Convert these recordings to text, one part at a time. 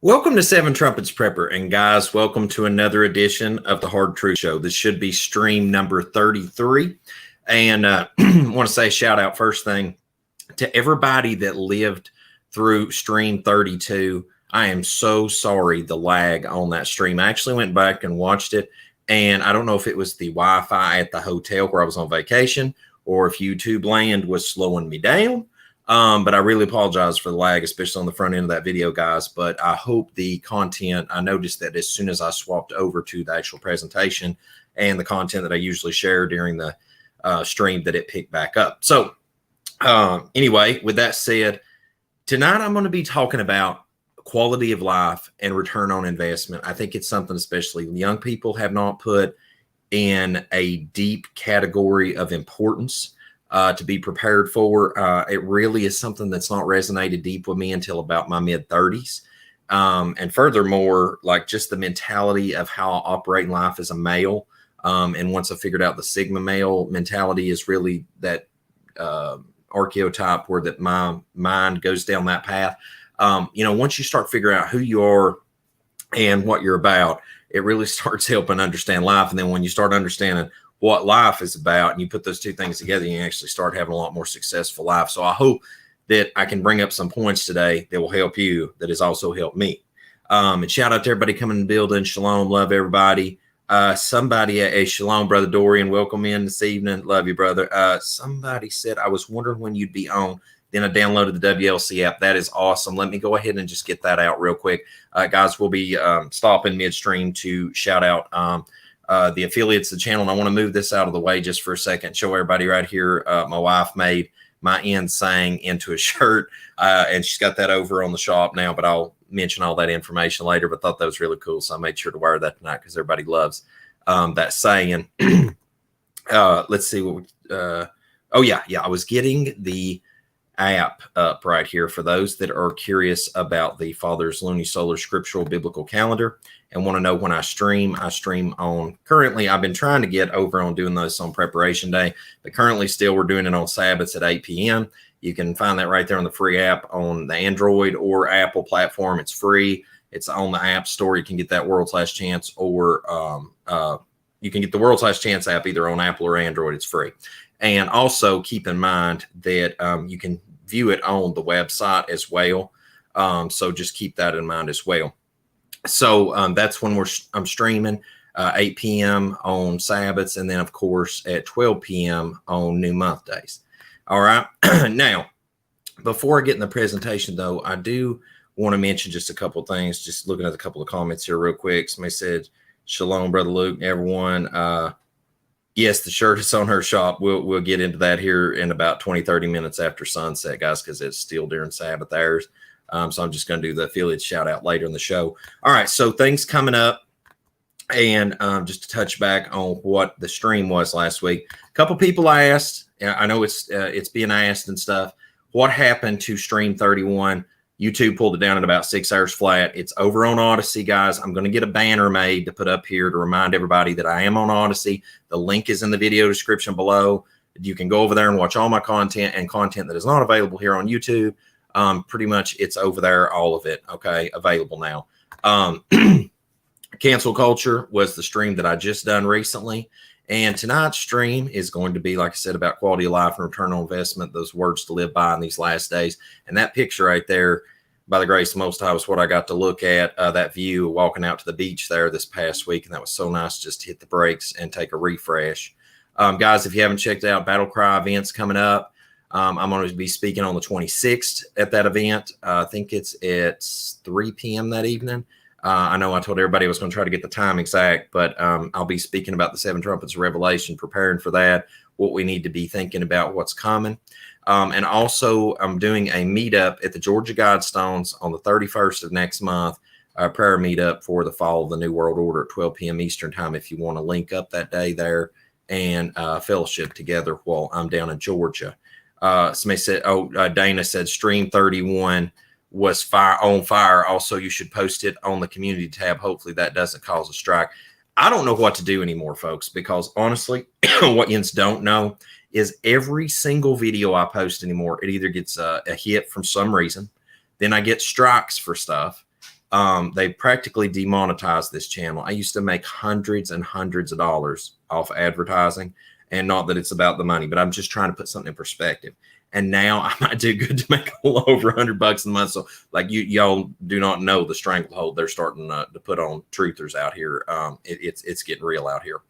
Welcome to Seven Trumpets Prepper, and guys, welcome to another edition of the Hard Truth Show. This should be stream number 33, and I want to say shout out first thing to everybody that lived through stream 32. I am so sorry the lag on that stream. I actually went back and watched it, and I don't know if it was the Wi-Fi at the hotel where I was on vacation or if YouTube land was slowing me down. But I really apologize for the lag, especially on the front end of that video, guys. But I hope the content, I noticed that as soon as I swapped over to the actual presentation and the content that I usually share during the stream, that it picked back up. So anyway, with that said, tonight I'm going to be talking about quality of life and return on investment. I think it's something especially young people have not put in a deep category of importance to be prepared for. It really is something that's not resonated deep with me until about my mid-30s. And furthermore, like just the mentality of how I operate in life as a male. And once I figured out the Sigma male mentality is really that archetype where that my mind goes down that path. Once you start figuring out who you are and what you're about, it really starts helping understand life. And then when you start understanding what life is about and you put those two things together, you actually start having a lot more successful life. So I hope that I can bring up some points today that will help you, that has also helped me. And shout out to everybody coming in the building. Shalom, love everybody. Somebody at Shalom, Brother Dorian, welcome in this evening. Love you, brother. Somebody said, I was wondering when you'd be on. Then I downloaded the WLC app. That is awesome. Let me go ahead and just get that out real quick. Guys, we'll be stopping midstream to shout out the affiliates of the channel. And I want to move this out of the way just for a second. Show everybody right here. My wife made my end saying into a shirt, and she's got that over on the shop now, but I'll mention all that information later, but thought that was really cool. So I made sure to wear that tonight because everybody loves that saying. Let's see what I was getting the app up right here for those that are curious about the Father's Lunisolar Scriptural Biblical Calendar and want to know when I stream. I stream on, currently I've been trying to get over on doing those on Preparation Day, but currently still we're doing it on Sabbaths at 8 p.m. You can find that right there on the free app on the Android or Apple platform. It's free. It's on the App Store. You can get that World's Last Chance, or you can get the World's Last Chance app either on Apple or Android. It's free. And also keep in mind that you can view it on the website as well. So just keep that in mind as well. So that's when I'm streaming 8 p.m. on Sabbaths, and then of course at 12 p.m. on New Month days. All right. Now, before I get in the presentation though, I do want to mention just a couple of things. Just looking at a couple of comments here real quick. Somebody said, "Shalom, Brother Luke, everyone." Yes, the shirt is on her shop. We'll get into that here in about 20-30 minutes after sunset, guys, because it's still during Sabbath hours. So I'm just going to do the affiliate shout out later in the show. All right, so things coming up, and just to touch back on what the stream was last week. A couple people asked, I know it's being asked and stuff, what happened to stream 31? YouTube pulled it down at about 6 hours flat. It's over on Odyssey, guys. I'm going to get a banner made to put up here to remind everybody that I am on Odyssey. The link is in the video description below. You can go over there and watch all my content and content that is not available here on YouTube. Pretty much it's over there, all of it, okay, available now. Cancel Culture was the stream that I just done recently. And tonight's stream is going to be, like I said, about quality of life and return on investment, those words to live by in these last days. And that picture right there, by the grace of Most High, was what I got to look at, that view walking out to the beach there this past week. And that was so nice just to hit the brakes and take a refresh. Guys, if you haven't checked out Battle Cry events coming up, I'm going to be speaking on the 26th at that event. I think it's at 3 p.m. that evening. I know I told everybody I was going to try to get the time exact, but I'll be speaking about the 7 trumpets of Revelation, preparing for that, what we need to be thinking about, what's coming. And also I'm doing a meetup at the Georgia Guidestones on the 31st of next month, a prayer meetup for the fall of the New World Order at 12 p.m. Eastern time. If you want to link up that day there and fellowship together while I'm down in Georgia. Somebody said, Dana said stream 31 was on fire. Also, you should post it on the community tab. Hopefully that doesn't cause a strike. I don't know what to do anymore, folks, because honestly, what you don't know is every single video I post anymore, it either gets a hit from some reason, then I get strikes for stuff, They practically demonetized this channel. I used to make hundreds and hundreds of dollars off advertising, and not that it's about the money, but I'm just trying to put something in perspective. And now I might do good to make a little over $100 a month. So like y'all do not know the stranglehold they're starting to put on truthers out here. It's getting real out here.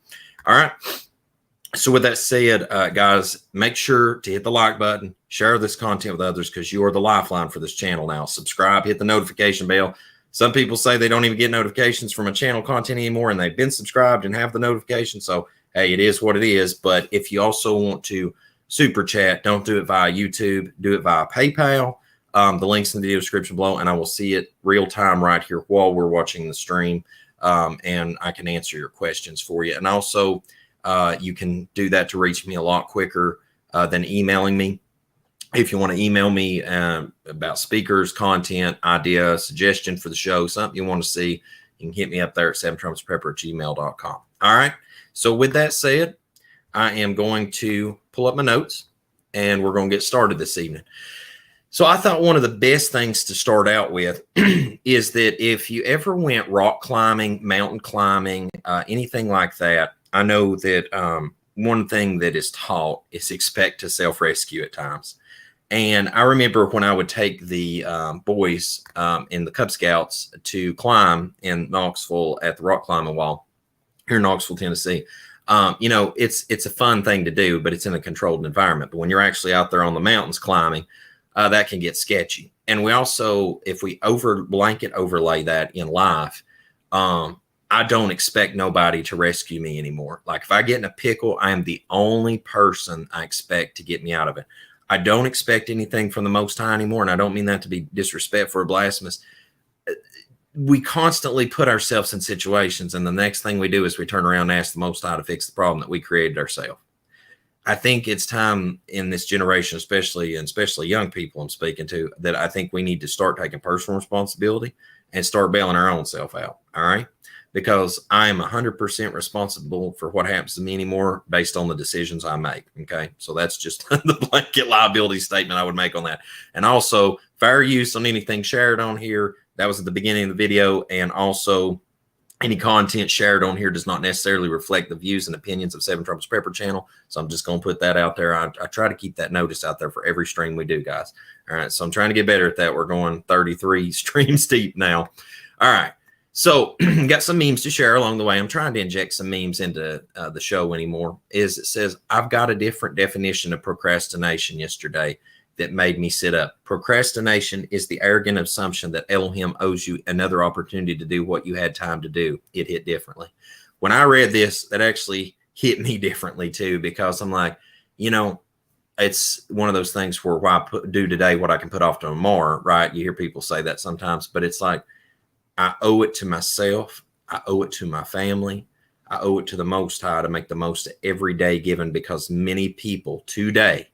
All right. So with that said, guys, make sure to hit the like button, share this content with others, because you are the lifeline for this channel now. Subscribe, hit the notification bell. Some people say they don't even get notifications from a channel content anymore, and they've been subscribed and have the notification. So, hey, it is what it is. But if you also want to super chat, don't do it via YouTube, do it via PayPal. The link's in the video description below, and I will see it real time right here while we're watching the stream, and I can answer your questions for you. And also, you can do that to reach me a lot quicker than emailing me. If you want to email me about speakers, content, idea, suggestion for the show, something you want to see, you can hit me up there at 7trumpsprepper@gmail.com. All right. So with that said, I am going to pull up my notes, and we're going to get started this evening. So I thought one of the best things to start out with is that if you ever went rock climbing, mountain climbing, anything like that, I know that one thing that is taught is expect to self-rescue at times. And I remember when I would take the boys in the Cub Scouts to climb in Knoxville at the rock climbing wall here in Knoxville, Tennessee. You know, it's a fun thing to do, but it's in a controlled environment. But when you're actually out there on the mountains climbing, that can get sketchy. And we also, if we blanket overlay that in life, I don't expect nobody to rescue me anymore. Like if I get in a pickle, I am the only person I expect to get me out of it. I don't expect anything from the Most High anymore, and I don't mean that to be disrespectful or blasphemous. We constantly put ourselves in situations, and the next thing we do is we turn around and ask the Most High to fix the problem that we created ourselves. I think it's time in this generation, especially young people I'm speaking to, that I think we need to start taking personal responsibility and start bailing our own self out. All right. Because I am 100% responsible for what happens to me anymore based on the decisions I make. Okay. So that's just the blanket liability statement I would make on that. And also fair use on anything shared on here. That was at the beginning of the video. And also any content shared on here does not necessarily reflect the views and opinions of Seven Trumpets Prepper channel. So I'm just going to put that out there. I try to keep that notice out there for every stream we do, guys. All right. So I'm trying to get better at that. We're going 33 streams deep now. All right. So got some memes to share along the way. I'm trying to inject some memes into the show anymore. It says, I've got a different definition of procrastination yesterday that made me sit up. Procrastination is the arrogant assumption that Elohim owes you another opportunity to do what you had time to do. It hit differently. When I read this, that actually hit me differently too, because I'm like, you know, it's one of those things where why do today what I can put off to tomorrow, right? You hear people say that sometimes, but it's like, I owe it to myself. I owe it to my family. I owe it to the Most High to make the most of every day given, because many people today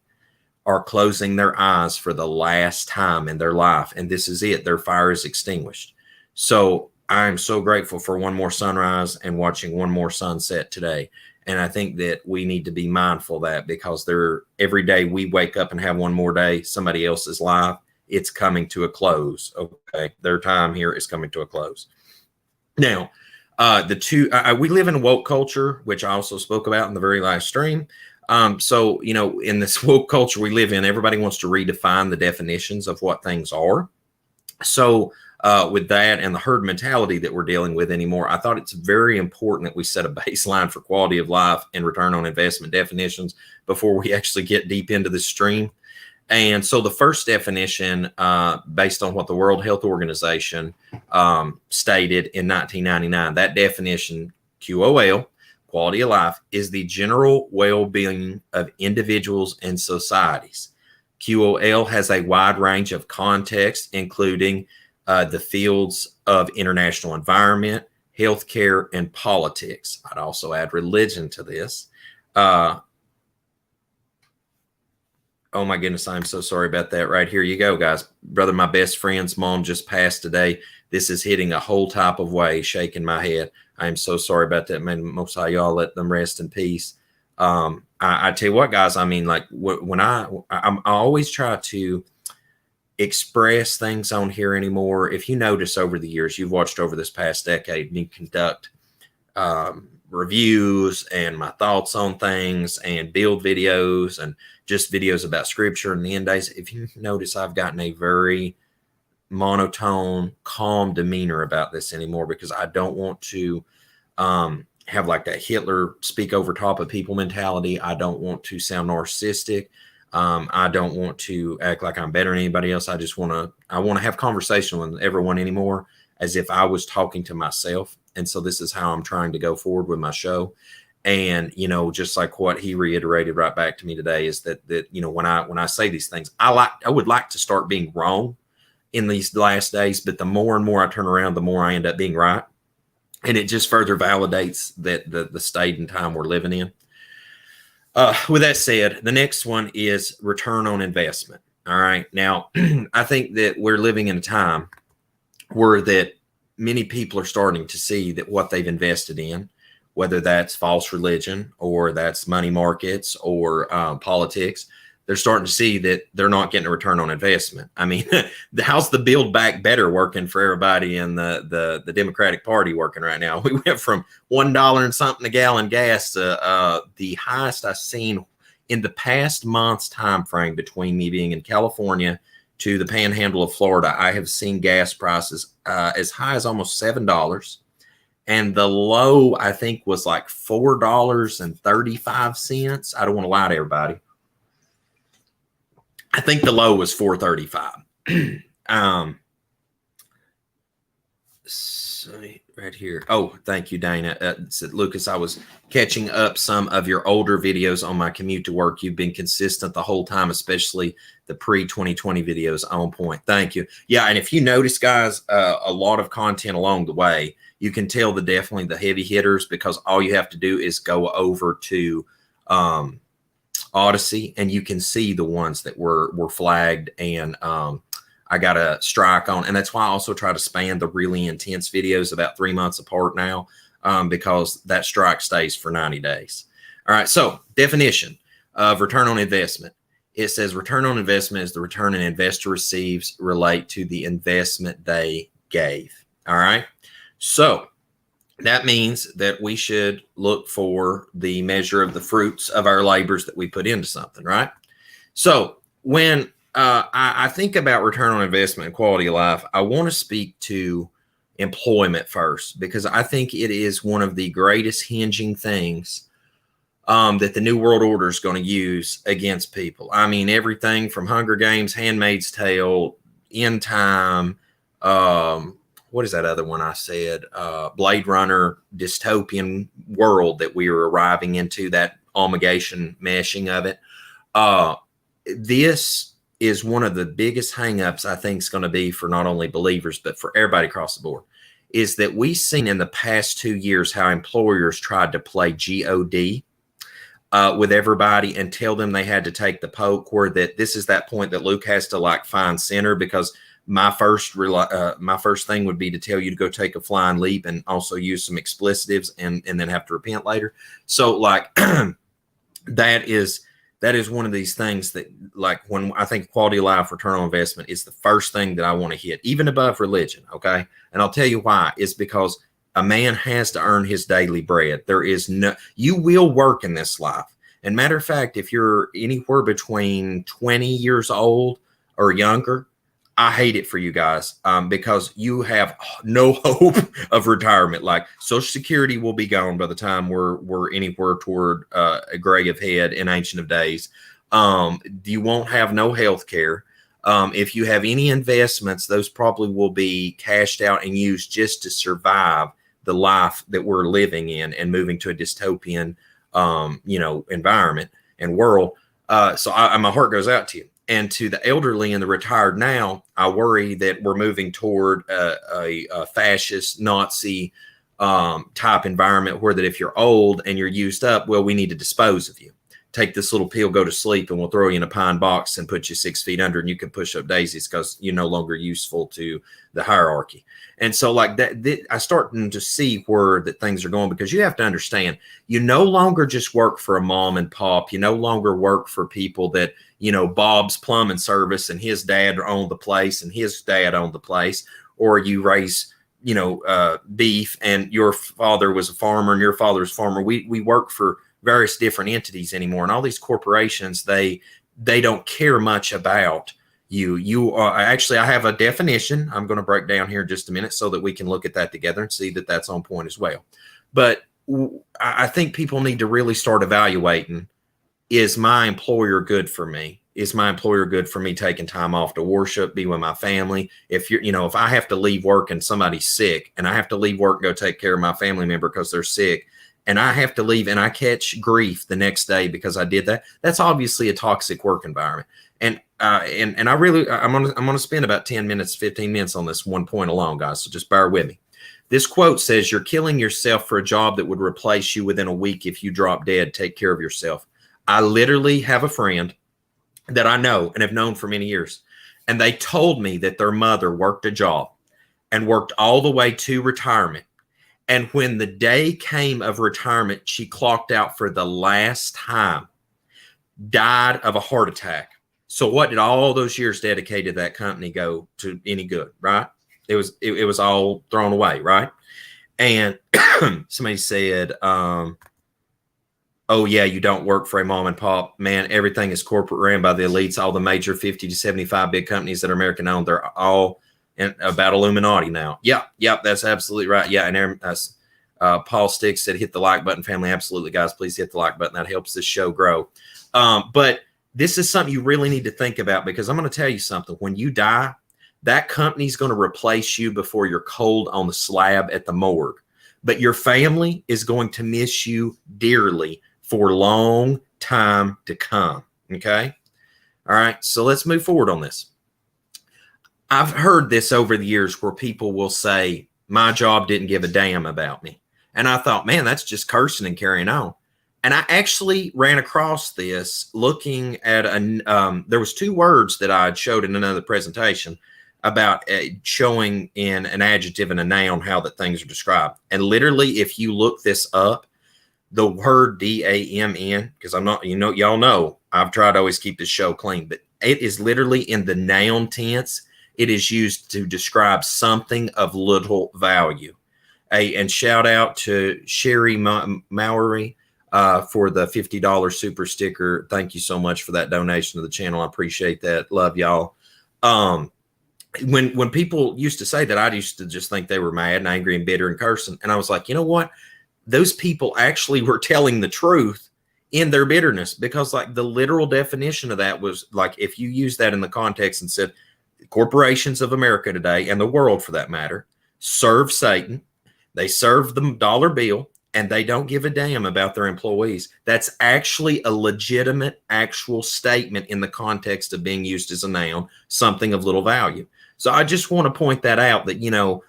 are closing their eyes for the last time in their life. And this is it. Their fire is extinguished. So I'm so grateful for one more sunrise and watching one more sunset today. And I think that we need to be mindful of that, because every day we wake up and have one more day, somebody else's life, it's coming to a close. Okay. Their time here is coming to a close. Now, we live in a woke culture, which I also spoke about in the very last stream. So, you know, in this woke culture we live in, everybody wants to redefine the definitions of what things are. So, with that and the herd mentality that we're dealing with anymore, I thought it's very important that we set a baseline for quality of life and return on investment definitions before we actually get deep into the stream. And so the first definition, based on what the World Health Organization stated in 1999, that definition, QOL, quality of life, is the general well-being of individuals and societies. QOL has a wide range of contexts, including the fields of international environment, healthcare, and politics. I'd also add religion to this. Oh my goodness, I'm so sorry about that. Right here you go, guys. Brother, my best friend's mom just passed today. This is hitting a whole type of way, shaking my head. I am so sorry about that, man. Most of y'all let them rest in peace. I tell you what, guys, I mean, like when I always try to express things on here anymore. If you notice over the years, you've watched over this past decade, me conduct reviews and my thoughts on things and build videos and just videos about scripture and the end days. If you notice, I've gotten a very monotone, calm demeanor about this anymore, because I don't want to have like that Hitler speak over top of people mentality. I don't want to sound narcissistic. I don't want to act like I'm better than anybody else. I want to have conversation with everyone anymore as if I was talking to myself. And so this is how I'm trying to go forward with my show. And, you know, just like what he reiterated right back to me today is that, you know, when I say these things, I would like to start being wrong in these last days, but the more and more I turn around, the more I end up being right. And it just further validates that the state and time we're living in. With that said, the next one is return on investment. All right. Now, I think that we're living in a time where that many people are starting to see that what they've invested in, whether that's false religion or that's money markets or politics, they're starting to see that they're not getting a return on investment. I mean, how's the Build Back Better working for everybody in the Democratic Party working right now? We went from $1 and something a gallon gas to the highest I've seen in the past month's time frame between me being in California to the panhandle of Florida. I have seen gas prices as high as almost $7. And the low, I think, was like $4.35. I don't want to lie to everybody. I think the low was $4.35. Right here. Oh, thank you, Dana. Said Lucas, I was catching up some of your older videos on my commute to work. You've been consistent the whole time, especially the pre-2020 videos on point. Thank you. Yeah, and if you notice, guys, a lot of content along the way, you can tell definitely the heavy hitters, because all you have to do is go over to Odyssey and you can see the ones that were flagged and I got a strike on. And that's why I also try to span the really intense videos about 3 months apart now, because that strike stays for 90 days. All right. So definition of return on investment. It says return on investment is the return an investor receives relate to the investment they gave. All right. So that means that we should look for the measure of the fruits of our labors that we put into something, right? So when I think about return on investment and quality of life, I want to speak to employment first, because I think it is one of the greatest hinging things that the New World Order is going to use against people. I mean, everything from Hunger Games, Handmaid's Tale, End Time, what is that other one I said? Blade Runner, dystopian world that we are arriving into, that amalgamation meshing of it. This is one of the biggest hangups I think is going to be for not only believers, but for everybody across the board, is that we've seen in the past 2 years how employers tried to play God with everybody and tell them they had to take the poke, where that this is that point that Luke has to like find center, because my first thing would be to tell you to go take a flying leap and also use some explicitives and then have to repent later. So like that is one of these things that, like, when I think quality of life, return on investment is the first thing that I want to hit, even above religion. Okay. And I'll tell you why. It's because a man has to earn his daily bread. You will work in this life. And matter of fact, if you're anywhere between 20 years old or younger, I hate it for you guys, because you have no hope of retirement. Like, Social Security will be gone by the time we're anywhere toward a gray of head in Ancient of Days. You won't have no health care. If you have any investments, those probably will be cashed out and used just to survive the life that we're living in and moving to a dystopian, environment and world. So my heart goes out to you. And to the elderly and the retired now, I worry that we're moving toward a fascist, Nazi type environment, where that if you're old and you're used up, well, we need to dispose of you. take this little pill, go to sleep, and we'll throw you in a pine box and put you 6 feet under, and you can push up daisies because you're no longer useful to the hierarchy. And so like that I starting to see where that things are going, because you have to understand, you no longer just work for a mom and pop. You no longer work for people that, you know, Bob's plumbing service and his dad owned the place and his dad owned the place, or you raise, you know, beef and your father was a farmer and your father was a farmer. We work for various different entities anymore, and all these corporations, they don't care much about you are actually, I have a definition I'm going to break down here in just a minute so that we can look at that together and see that that's on point as well. But I think people need to really start evaluating, is my employer good for me? Is my employer good for me taking time off to worship, be with my family? If you're, you know, if I have to leave work and somebody's sick and I have to leave work and go take care of my family member because they're sick, and I have to leave and I catch grief the next day because I did that, that's obviously a toxic work environment. And I really, I'm gonna spend about 10 minutes, 15 minutes on this one point alone, guys. So just bear with me. This quote says, "You're killing yourself for a job that would replace you within a week. If you drop dead, take care of yourself." I literally have a friend that I know and have known for many years, and they told me that their mother worked a job and worked all the way to retirement. And when the day came of retirement, she clocked out for the last time, died of a heart attack. So what did all those years dedicated to that company go to any good, right? It was all thrown away, right? And somebody said, oh yeah, you don't work for a mom and pop. Man, everything is corporate, ran by the elites. All the major 50 to 75 big companies that are American owned, they're all about Illuminati now. Yep, that's absolutely right. Yeah, and Paul Sticks said, hit the like button, family. Absolutely, guys, please hit the like button. That helps this show grow. But this is something you really need to think about, because I'm going to tell you something. When you die, that company's going to replace you before you're cold on the slab at the morgue. But your family is going to miss you dearly for a long time to come. Okay? All right, so let's move forward on this. I've heard this over the years where people will say, my job didn't give a damn about me. And I thought, man, that's just cursing and carrying on. And I actually ran across this looking at there was two words that I showed in another presentation about showing in an adjective and a noun how that things are described. And literally, if you look this up, the word D-A-M-N, because I'm not, y'all know, I've tried to always keep this show clean, but it is literally in the noun tense. It is used to describe something of little value. And shout out to Sherry Mowery for the $50 super sticker. Thank you so much for that donation to the channel. I appreciate that. Love y'all. When people used to say that, I used to just think they were mad and angry and bitter and cursing. And I was like, you know what? Those people actually were telling the truth in their bitterness, because like the literal definition of that was like, if you use that in the context and said, corporations of America today, and the world for that matter, serve Satan. They serve the dollar bill, and they don't give a damn about their employees. That's actually a legitimate, actual statement in the context of being used as a noun, something of little value. So I just want to point that out, that, you know,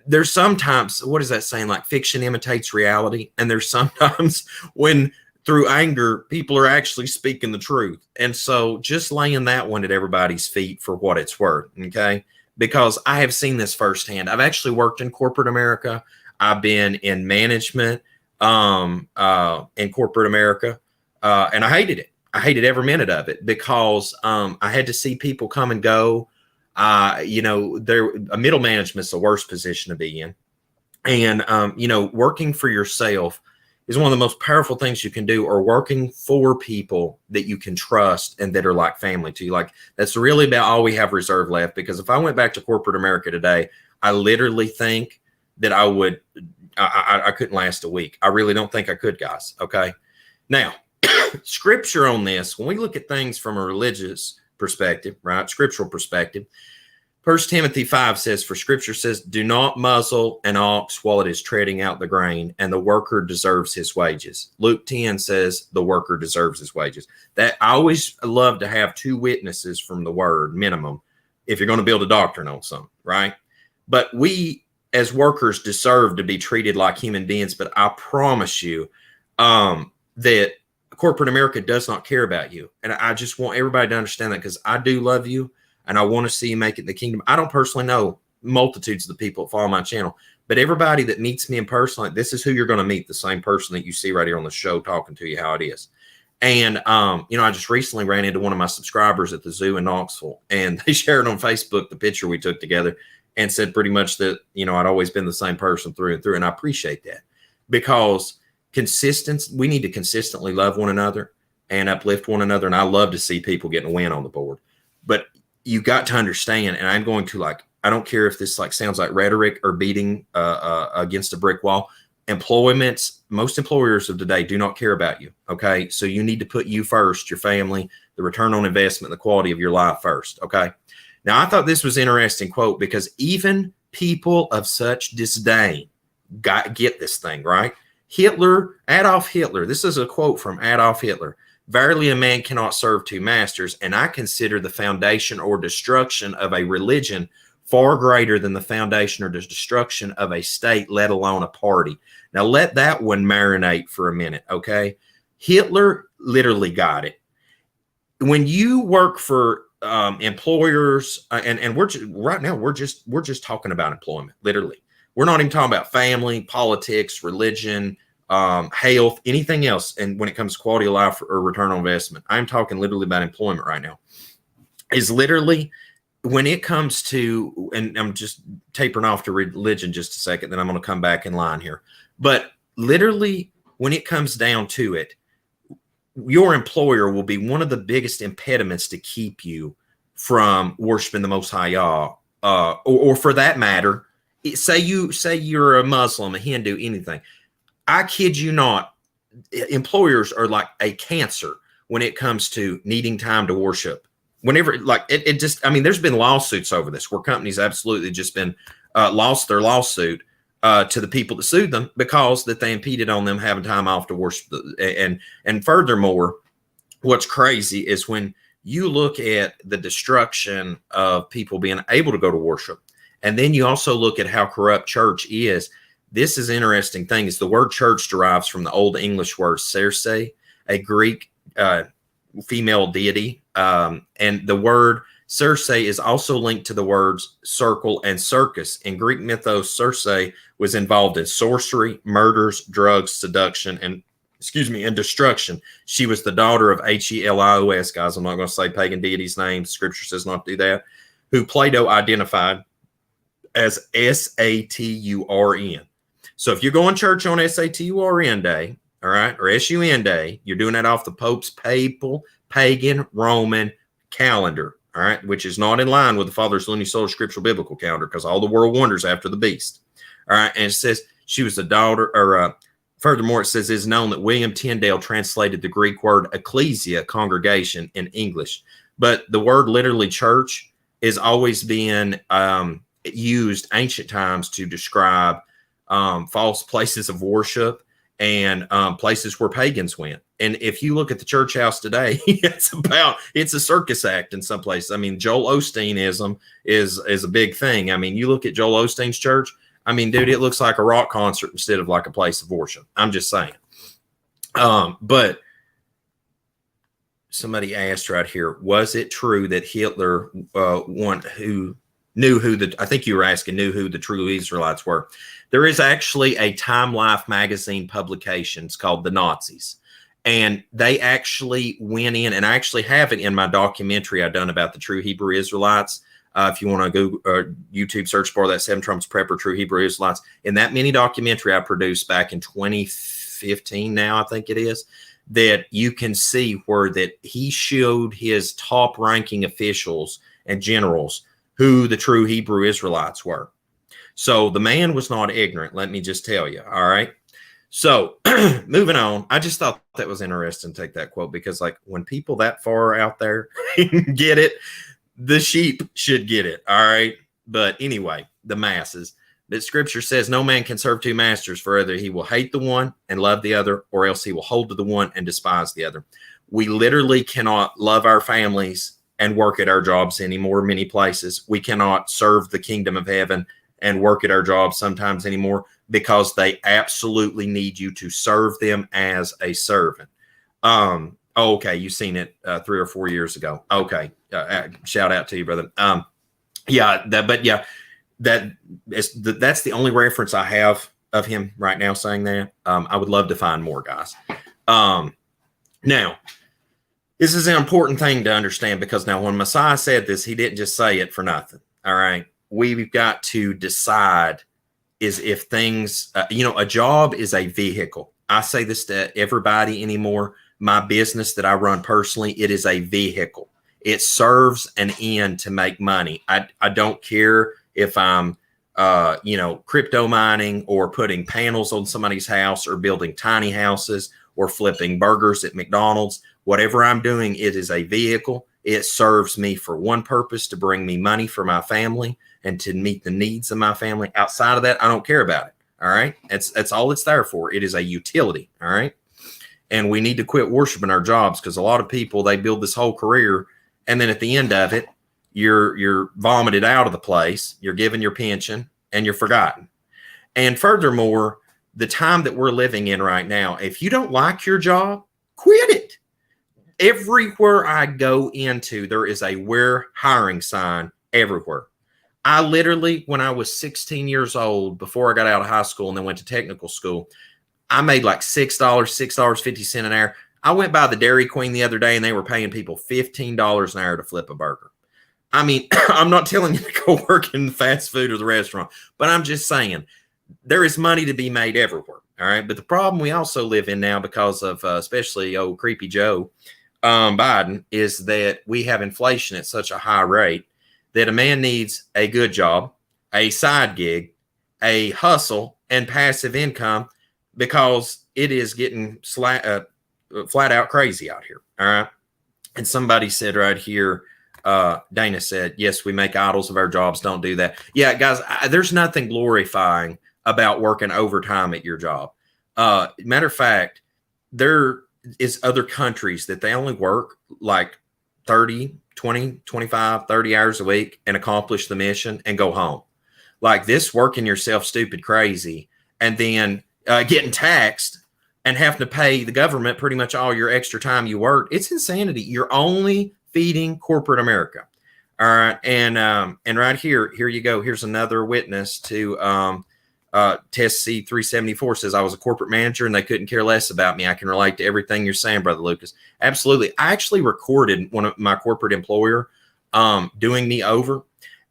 there's sometimes, what is that saying? Like fiction imitates reality. And there's sometimes when through anger, people are actually speaking the truth. And so just laying that one at everybody's feet for what it's worth. Okay. Because I have seen this firsthand. I've actually worked in corporate America. I've been in management in corporate America. And I hated it. I hated every minute of it, because I had to see people come and go. You know, a middle management is the worst position to be in. And, you know, working for yourself is one of the most powerful things you can do, or working for people that you can trust and that are like family to you. Like, that's really about all we have reserved left. Because if I went back to corporate America today, I literally think that I couldn't last a week. I really don't think I could, guys. Okay. Now, scripture on this, when we look at things from a religious perspective, right? Scriptural perspective. 1 Timothy 5 says, for scripture says, do not muzzle an ox while it is treading out the grain, and the worker deserves his wages. Luke 10 says the worker deserves his wages. That I always love to have two witnesses from the word minimum, if you're going to build a doctrine on something, right? But we as workers deserve to be treated like human beings. But I promise you that corporate America does not care about you. And I just want everybody to understand that, because I do love you and I want to see you make it in the kingdom. I don't personally know multitudes of the people that follow my channel, but everybody that meets me in person, like, this is who you're going to meet, the same person that you see right here on the show talking to you how it is. And, you know, I just recently ran into one of my subscribers at the zoo in Knoxville, and they shared on Facebook the picture we took together and said pretty much that, you know, I'd always been the same person through and through. And I appreciate that, because we need to consistently love one another and uplift one another. And I love to see people getting a win on the board, but you got to understand, and I'm going to, like, I don't care if this like sounds like rhetoric or beating against a brick wall. Most employers of today do not care about you. Okay. So you need to put you first, your family, the return on investment, the quality of your life first. Okay. Now, I thought this was an interesting quote, because even people of such disdain get this thing, right? Adolf Hitler, this is a quote from Adolf Hitler. Verily, a man cannot serve two masters, and I consider the foundation or destruction of a religion far greater than the foundation or the destruction of a state, let alone a party. Now, let that one marinate for a minute, okay? Hitler literally got it. When you work for employers, and we're just talking about employment, literally. We're not even talking about family, politics, religion, health, anything else. And when it comes to quality of life or return on investment, I'm talking literally about employment right now. Is literally when it comes to, and I'm just tapering off to religion just a second, then I'm going to come back in line here. But literally, when it comes down to it, your employer will be one of the biggest impediments to keep you from worshiping the Most High Yah, or for that matter, say you're a Muslim, a Hindu, anything. I kid you not, employers are like a cancer when it comes to needing time to worship. Whenever, like, it just, I mean, there's been lawsuits over this where companies absolutely just been lost their lawsuit to the people that sued them, because that they impeded on them having time off to worship. And furthermore, what's crazy is when you look at the destruction of people being able to go to worship, and then you also look at how corrupt church is. This is an interesting thing, is the word church derives from the Old English word Circe, a Greek female deity. And the word Circe is also linked to the words circle and circus. In Greek mythos, Circe was involved in sorcery, murders, drugs, seduction, and destruction. She was the daughter of Helios, guys. I'm not going to say pagan deity's name. Scripture says not to do that. Who Plato identified as Saturn. So if you're going to church on Saturn Day, all right, or SUN Day, you're doing that off the Pope's papal, pagan, Roman calendar, all right, which is not in line with the Father's Lunisolar Scriptural Biblical calendar, because all the world wonders after the beast. All right, and it says she was the daughter, or furthermore, it says it's known that William Tyndale translated the Greek word ecclesia, congregation, in English. But the word literally church is always being used ancient times to describe false places of worship and places where pagans went. And if you look at the church house today, it's a circus act in some places. I mean, Joel Osteenism is a big thing. I mean, you look at Joel Osteen's church, I mean, dude, it looks like a rock concert instead of like a place of worship. I'm just saying. But somebody asked right here, was it true that Hitler knew who the true Israelites were? There is actually a Time Life magazine publication. It's called The Nazis. And they actually went in, and I actually have it in my documentary I've done about the true Hebrew Israelites. If you want to go YouTube search bar that 7 Trumpets Prepper True Hebrew Israelites. In that mini documentary I produced back in 2015 now, I think it is, that you can see where that he showed his top ranking officials and generals who the true Hebrew Israelites were. So the man was not ignorant, let me just tell you. All right. So moving on, I just thought that was interesting to take that quote, because like when people that far out there get it, the sheep should get it. All right. But anyway, the masses, that scripture says no man can serve two masters, for either he will hate the one and love the other, or else he will hold to the one and despise the other. We literally cannot love our families and work at our jobs anymore. Many places we cannot serve the kingdom of heaven and work at our jobs sometimes anymore, because they absolutely need you to serve them as a servant. Oh, okay. You seen it 3 or 4 years ago. Okay. Shout out to you, brother. Yeah, that's the only reference I have of him right now saying that. I would love to find more, guys. Now, this is an important thing to understand, because now when Messiah said this, he didn't just say it for nothing. All right. We've got to decide is if things, a job is a vehicle. I say this to everybody anymore. My business that I run personally, it is a vehicle. It serves an end to make money. I don't care if I'm, crypto mining or putting panels on somebody's house or building tiny houses or flipping burgers at McDonald's. Whatever I'm doing, it is a vehicle. It serves me for one purpose, to bring me money for my family and to meet the needs of my family. Outside of that, I don't care about it. All right. That's all it's there for. It is a utility. All right. And we need to quit worshiping our jobs, because a lot of people, they build this whole career, and then at the end of it, you're vomited out of the place, you're given your pension, and you're forgotten. And furthermore, the time that we're living in right now, if you don't like your job, quit it. Everywhere I go into, there is a "we're hiring" sign everywhere. I literally, when I was 16 years old, before I got out of high school and then went to technical school, I made like $6.50 an hour. I went by the Dairy Queen the other day, and they were paying people $15 an hour to flip a burger. I mean, I'm not telling you to go work in fast food or the restaurant, but I'm just saying there is money to be made everywhere. All right. But the problem we also live in now, because of especially old creepy Joe Biden, is that we have inflation at such a high rate that a man needs a good job, a side gig, a hustle, and passive income, because it is getting flat out crazy out here. All right. And somebody said right here, Dana said, yes, we make idols of our jobs. Don't do that. Yeah, guys, there's nothing glorifying about working overtime at your job. Matter of fact, there is other countries that they only work like 30, 20, 25, 30 hours a week and accomplish the mission and go home. Like this, working yourself stupid crazy and then getting taxed and having to pay the government pretty much all your extra time you work. It's insanity. You're only feeding corporate America. All right. And right here you go. Here's another witness to Test C374 says, I was a corporate manager and they couldn't care less about me. I can relate to everything you're saying, Brother Lucas. Absolutely. I actually recorded one of my corporate employer doing me over.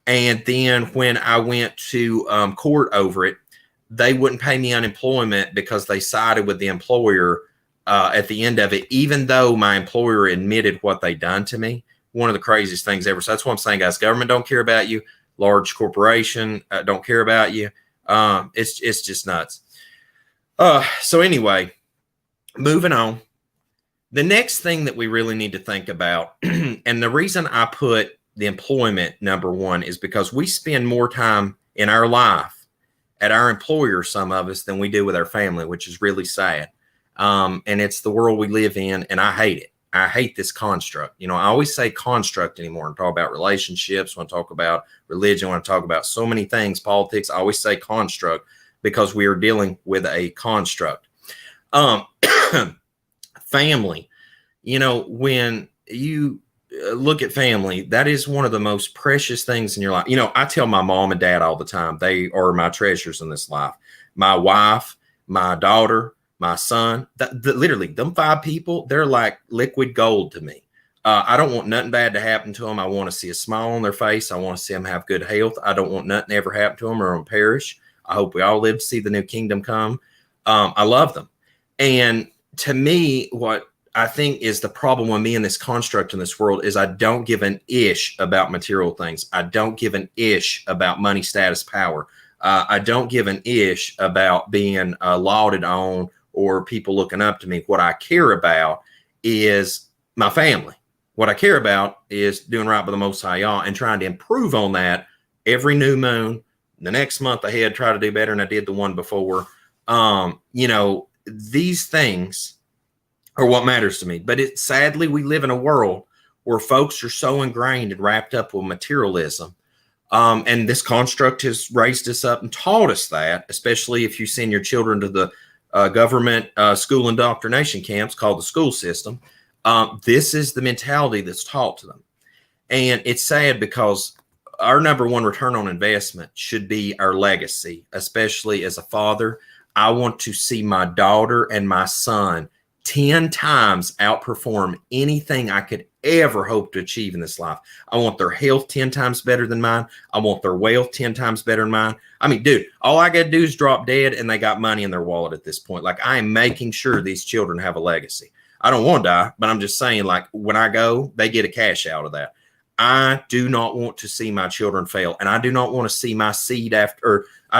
And then when I went to court over it, they wouldn't pay me unemployment because they sided with the employer at the end of it, even though my employer admitted what they done to me. One of the craziest things ever. So that's what I'm saying, guys. Government don't care about you. Large corporation don't care about you. It's just nuts. So anyway, moving on. The next thing that we really need to think about, and the reason I put the employment number one is because we spend more time in our life at our employer, some of us, than we do with our family, which is really sad. And it's the world we live in, and I hate it. I hate this construct. You know, I always say construct anymore and talk about relationships, when I talk about religion, when I talk about so many things, politics, I always say construct because we are dealing with a construct. Family, you know, when you look at family, that is one of the most precious things in your life. You know, I tell my mom and dad all the time, they are my treasures in this life. My wife, my daughter, my son, literally them 5 people, they're like liquid gold to me. I don't want nothing bad to happen to them. I want to see a smile on their face. I want to see them have good health. I don't want nothing ever happen to them or them perish. I hope we all live to see the new kingdom come. I love them. And to me, what I think is the problem with me in this construct in this world is I don't give an ish about material things. I don't give an ish about money, status, power. I don't give an ish about being lauded on or people looking up to me. What I care about is my family. What I care about is doing right by the Most High Yah and trying to improve on that every new moon. The next month ahead, try to do better than I did the one before. You know, these things are what matters to me. But sadly, we live in a world where folks are so ingrained and wrapped up with materialism. And this construct has raised us up and taught us that, especially if you send your children to the government school indoctrination camps called the school system. This is the mentality that's taught to them. And it's sad because our number one return on investment should be our legacy, especially as a father. I want to see my daughter and my son 10 times outperform anything I could ever hope to achieve in this life. I want their health 10 times better than mine. I want their wealth 10 times better than mine. I mean, dude, all I got to do is drop dead and they got money in their wallet at this point. Like, I am making sure these children have a legacy. I don't want to die, but I'm just saying, like, when I go, they get a cash out of that. I do not want to see my children fail, and I do not want to see my seed I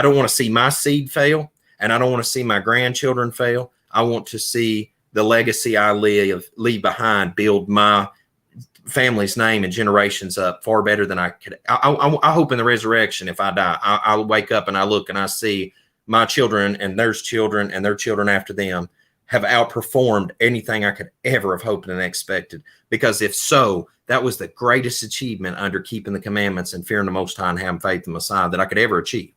don't want to see my seed fail, and I don't want to see my grandchildren fail. I want to see the legacy I leave behind build my family's name and generations up far better than I could. I hope in the resurrection, if I die, I'll wake up and I look and I see my children and their children after them have outperformed anything I could ever have hoped and expected. Because if so, that was the greatest achievement under keeping the commandments and fearing the Most High and having faith in Messiah that I could ever achieve.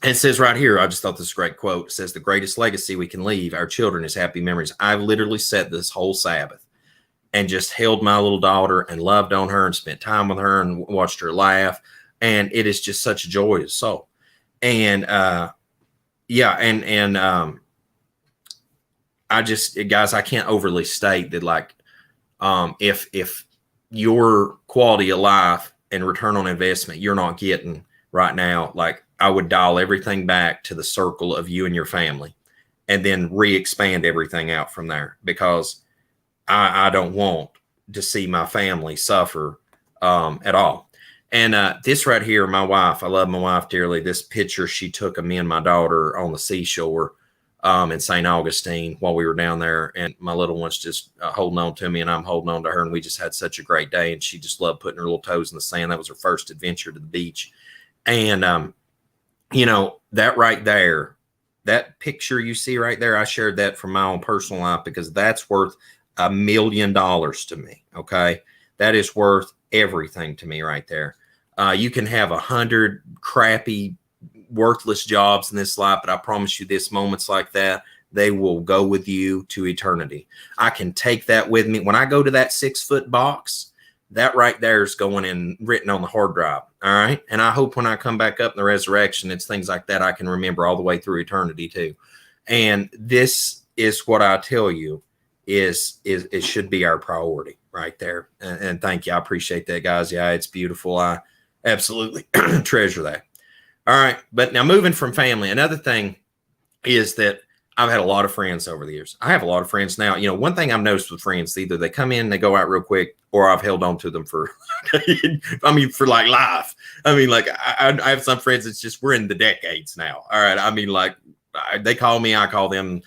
It says right here, I just thought this was a great quote. It says, the greatest legacy we can leave our children is happy memories. I've literally sat this whole Sabbath and just held my little daughter and loved on her and spent time with her and watched her laugh. And it is just such a joy to the soul. And I just, guys, I can't overly state that, like, if your quality of life and return on investment you're not getting right now, like, I would dial everything back to the circle of you and your family and then re-expand everything out from there, because I don't want to see my family suffer at all. And this right here, my wife, I love my wife dearly. This picture she took of me and my daughter on the seashore in St. Augustine while we were down there, and my little one's just holding on to me and I'm holding on to her, and we just had such a great day, and she just loved putting her little toes in the sand. That was her first adventure to the beach. And you know, that right there, that picture you see right there, I shared that from my own personal life because that's worth $1 million to me. Okay, that is worth everything to me right there. You can have 100 crappy, worthless jobs in this life, but I promise you this, moments like that, they will go with you to eternity. I can take that with me. When I go to that 6-foot box, that right there is going in, written on the hard drive. All right. And I hope when I come back up in the resurrection, it's things like that I can remember all the way through eternity too. And this is what I tell you is it should be our priority right there. And thank you. I appreciate that, guys. Yeah, it's beautiful. I absolutely treasure that. All right. But now moving from family, another thing is that I've had a lot of friends over the years. I have a lot of friends now. You know, one thing I've noticed with friends, either they come in, they go out real quick, or I've held on to them for, for like life. I mean, like I have some friends, it's just, we're in the decades now. All right. I mean, like they call me, I call them,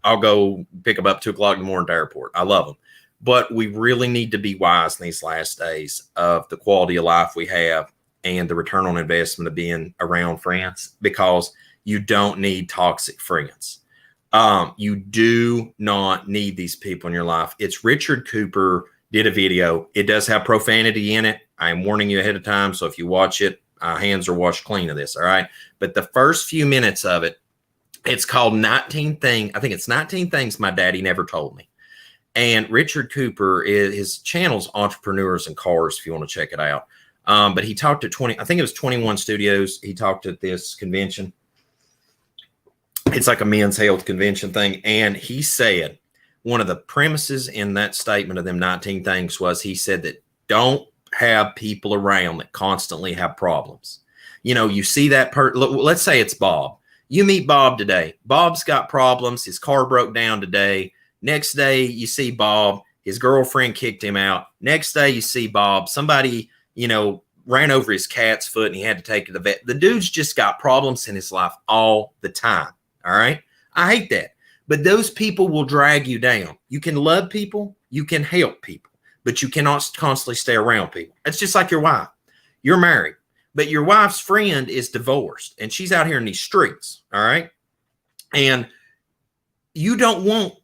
I'll go pick them up 2 o'clock in the morning at the airport. I love them. But we really need to be wise in these last days of the quality of life we have and the return on investment of being around friends, because you don't need toxic friends. You do not need these people in your life. It's Richard Cooper did a video. It does have profanity in it. I am warning you ahead of time. So if you watch it, hands are washed clean of this. All right. But the first few minutes of it, it's called 19 Things. I think it's 19 Things My Daddy Never Told Me. And Richard Cooper, his channel's Entrepreneurs and Cars, if you want to check it out. But he talked at 21 studios. He talked at this convention. It's like a men's health convention thing. And he said, one of the premises in that statement of them 19 things was, he said that don't have people around that constantly have problems. You know, you see that let's say it's Bob. You meet Bob today. Bob's got problems. His car broke down today. Next day, you see Bob, his girlfriend kicked him out. Next day, you see Bob, somebody, you know, ran over his cat's foot and he had to take it to the vet. The dude's just got problems in his life all the time. All right. I hate that. But those people will drag you down. You can love people. You can help people, but you cannot constantly stay around people. It's just like your wife. You're married, but your wife's friend is divorced and she's out here in these streets. All right. And you don't want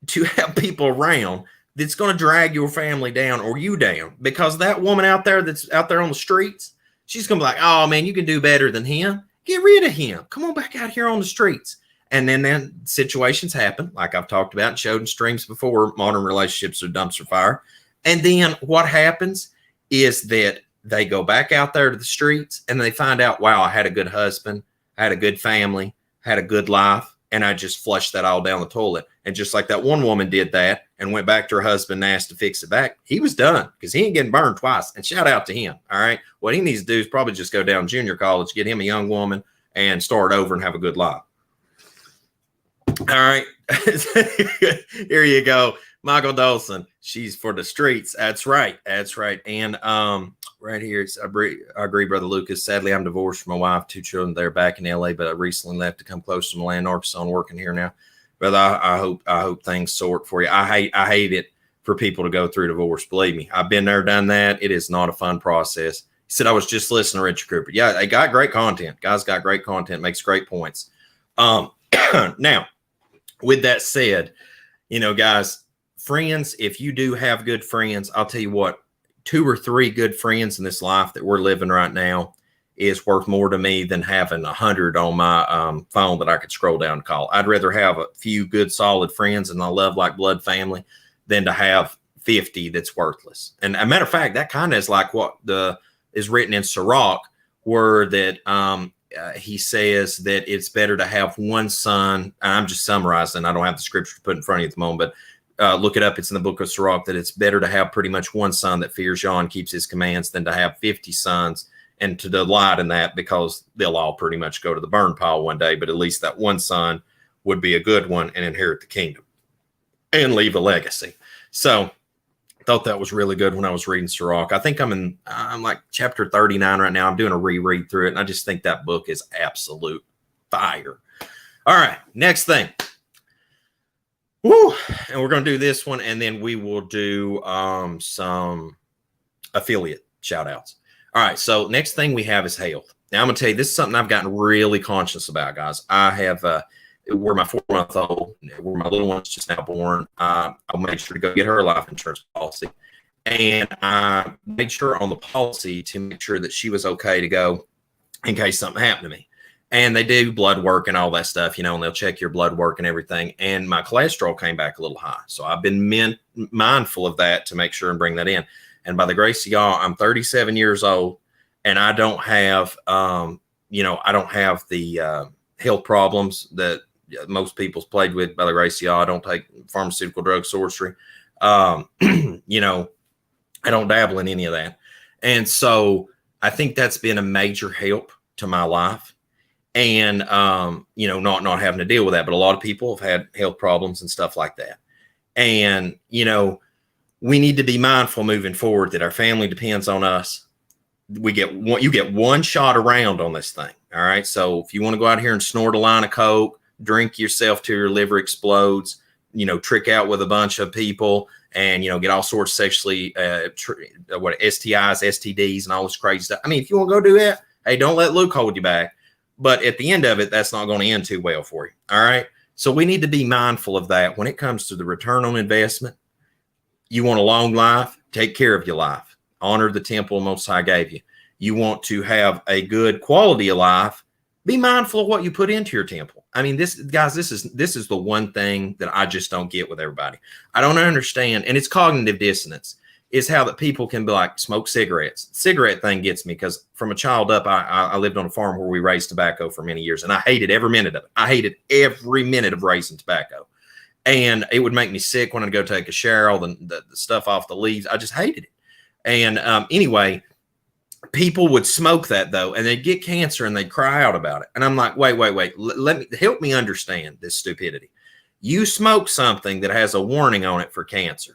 to have people around that's going to drag your family down or you down, because that woman out there that's out there on the streets, she's going to be like, oh man, you can do better than him. Get rid of him. Come on back out here on the streets. And then situations happen, like I've talked about and showed in streams before. Modern relationships are dumpster fire. And then what happens is that they go back out there to the streets and they find out, wow, I had a good husband, I had a good family, had a good life, and I just flushed that all down the toilet. And just like that one woman did that and went back to her husband and asked to fix it back, he was done because he ain't getting burned twice. And shout out to him. All right. What he needs to do is probably just go down to junior college, get him a young woman, and start over and have a good life. All right. Here you go. Michael Dolson. She's for the streets. That's right. That's right. And right here, I agree, Brother Lucas. Sadly, I'm divorced from my wife, 2 children. They're back in LA, but I recently left to come close to Milan, Arkansas, and working here now. Brother, I hope things sort for you. I hate it for people to go through divorce. Believe me, I've been there, done that. It is not a fun process. He said I was just listening to Richard Cooper. Yeah, they got great content. Guys got great content, makes great points. Now, with that said, guys, friends, if you do have good friends, I'll tell you what, 2 or 3 good friends in this life that we're living right now is worth more to me than having 100 on my phone that I could scroll down and call. I'd rather have a few good, solid friends and I love like blood family than to have 50 that's worthless. And a matter of fact, that kind of is like what is written in Sirach, where that he says that it's better to have one son. I'm just summarizing. I don't have the scripture to put in front of you at the moment, but look it up. It's in the book of Sirach that it's better to have pretty much one son that fears Yah and keeps his commands than to have 50 sons and to delight in that, because they'll all pretty much go to the burn pile one day. But at least that one son would be a good one and inherit the kingdom and leave a legacy. So I thought that was really good when I was reading Sirach. I think I'm like chapter 39 right now. I'm doing a reread through it, and I just think that book is absolute fire. All right, next thing. Woo! And we're going to do this one, and then we will do some affiliate shout outs. All right, so next thing we have is health. Now, I'm going to tell you, this is something I've gotten really conscious about, guys. I have, we're my 4-month-old, where my little one's just now born. I'll make sure to go get her a life insurance policy. And I made sure on the policy to make sure that she was okay to go in case something happened to me. And they do blood work and all that stuff, and they'll check your blood work and everything. And my cholesterol came back a little high. So I've been mindful of that to make sure and bring that in. And by the grace of y'all, I'm 37 years old, and I don't have, I don't have the health problems that most people's played with. By the grace of y'all, I don't take pharmaceutical drug sorcery. I don't dabble in any of that. And so I think that's been a major help to my life. And, not having to deal with that. But a lot of people have had health problems and stuff like that. And, we need to be mindful moving forward that our family depends on us. You get one shot around on this thing. All right. So if you want to go out here and snort a line of Coke, drink yourself till your liver explodes, trick out with a bunch of people and, get all sorts of sexually, STIs, STDs and all this crazy stuff. I mean, if you want to go do that, hey, don't let Luke hold you back. But at the end of it, that's not going to end too well for you. All right. So we need to be mindful of that when it comes to the return on investment. You want a long life, take care of your life. Honor the temple Most High gave you. You want to have a good quality of life. Be mindful of what you put into your temple. I mean, this is the one thing that I just don't get with everybody. I don't understand, and it's cognitive dissonance, is how that people can be like, smoke cigarettes. Cigarette thing gets me because from a child up, I lived on a farm where we raised tobacco for many years, and I hated every minute of it. I hated every minute of raising tobacco. And it would make me sick when I'd go take a shower, all the stuff off the leaves. I just hated it. And anyway, people would smoke that though, and they'd get cancer and they'd cry out about it. And I'm like, wait. Help me understand this stupidity. You smoke something that has a warning on it for cancer.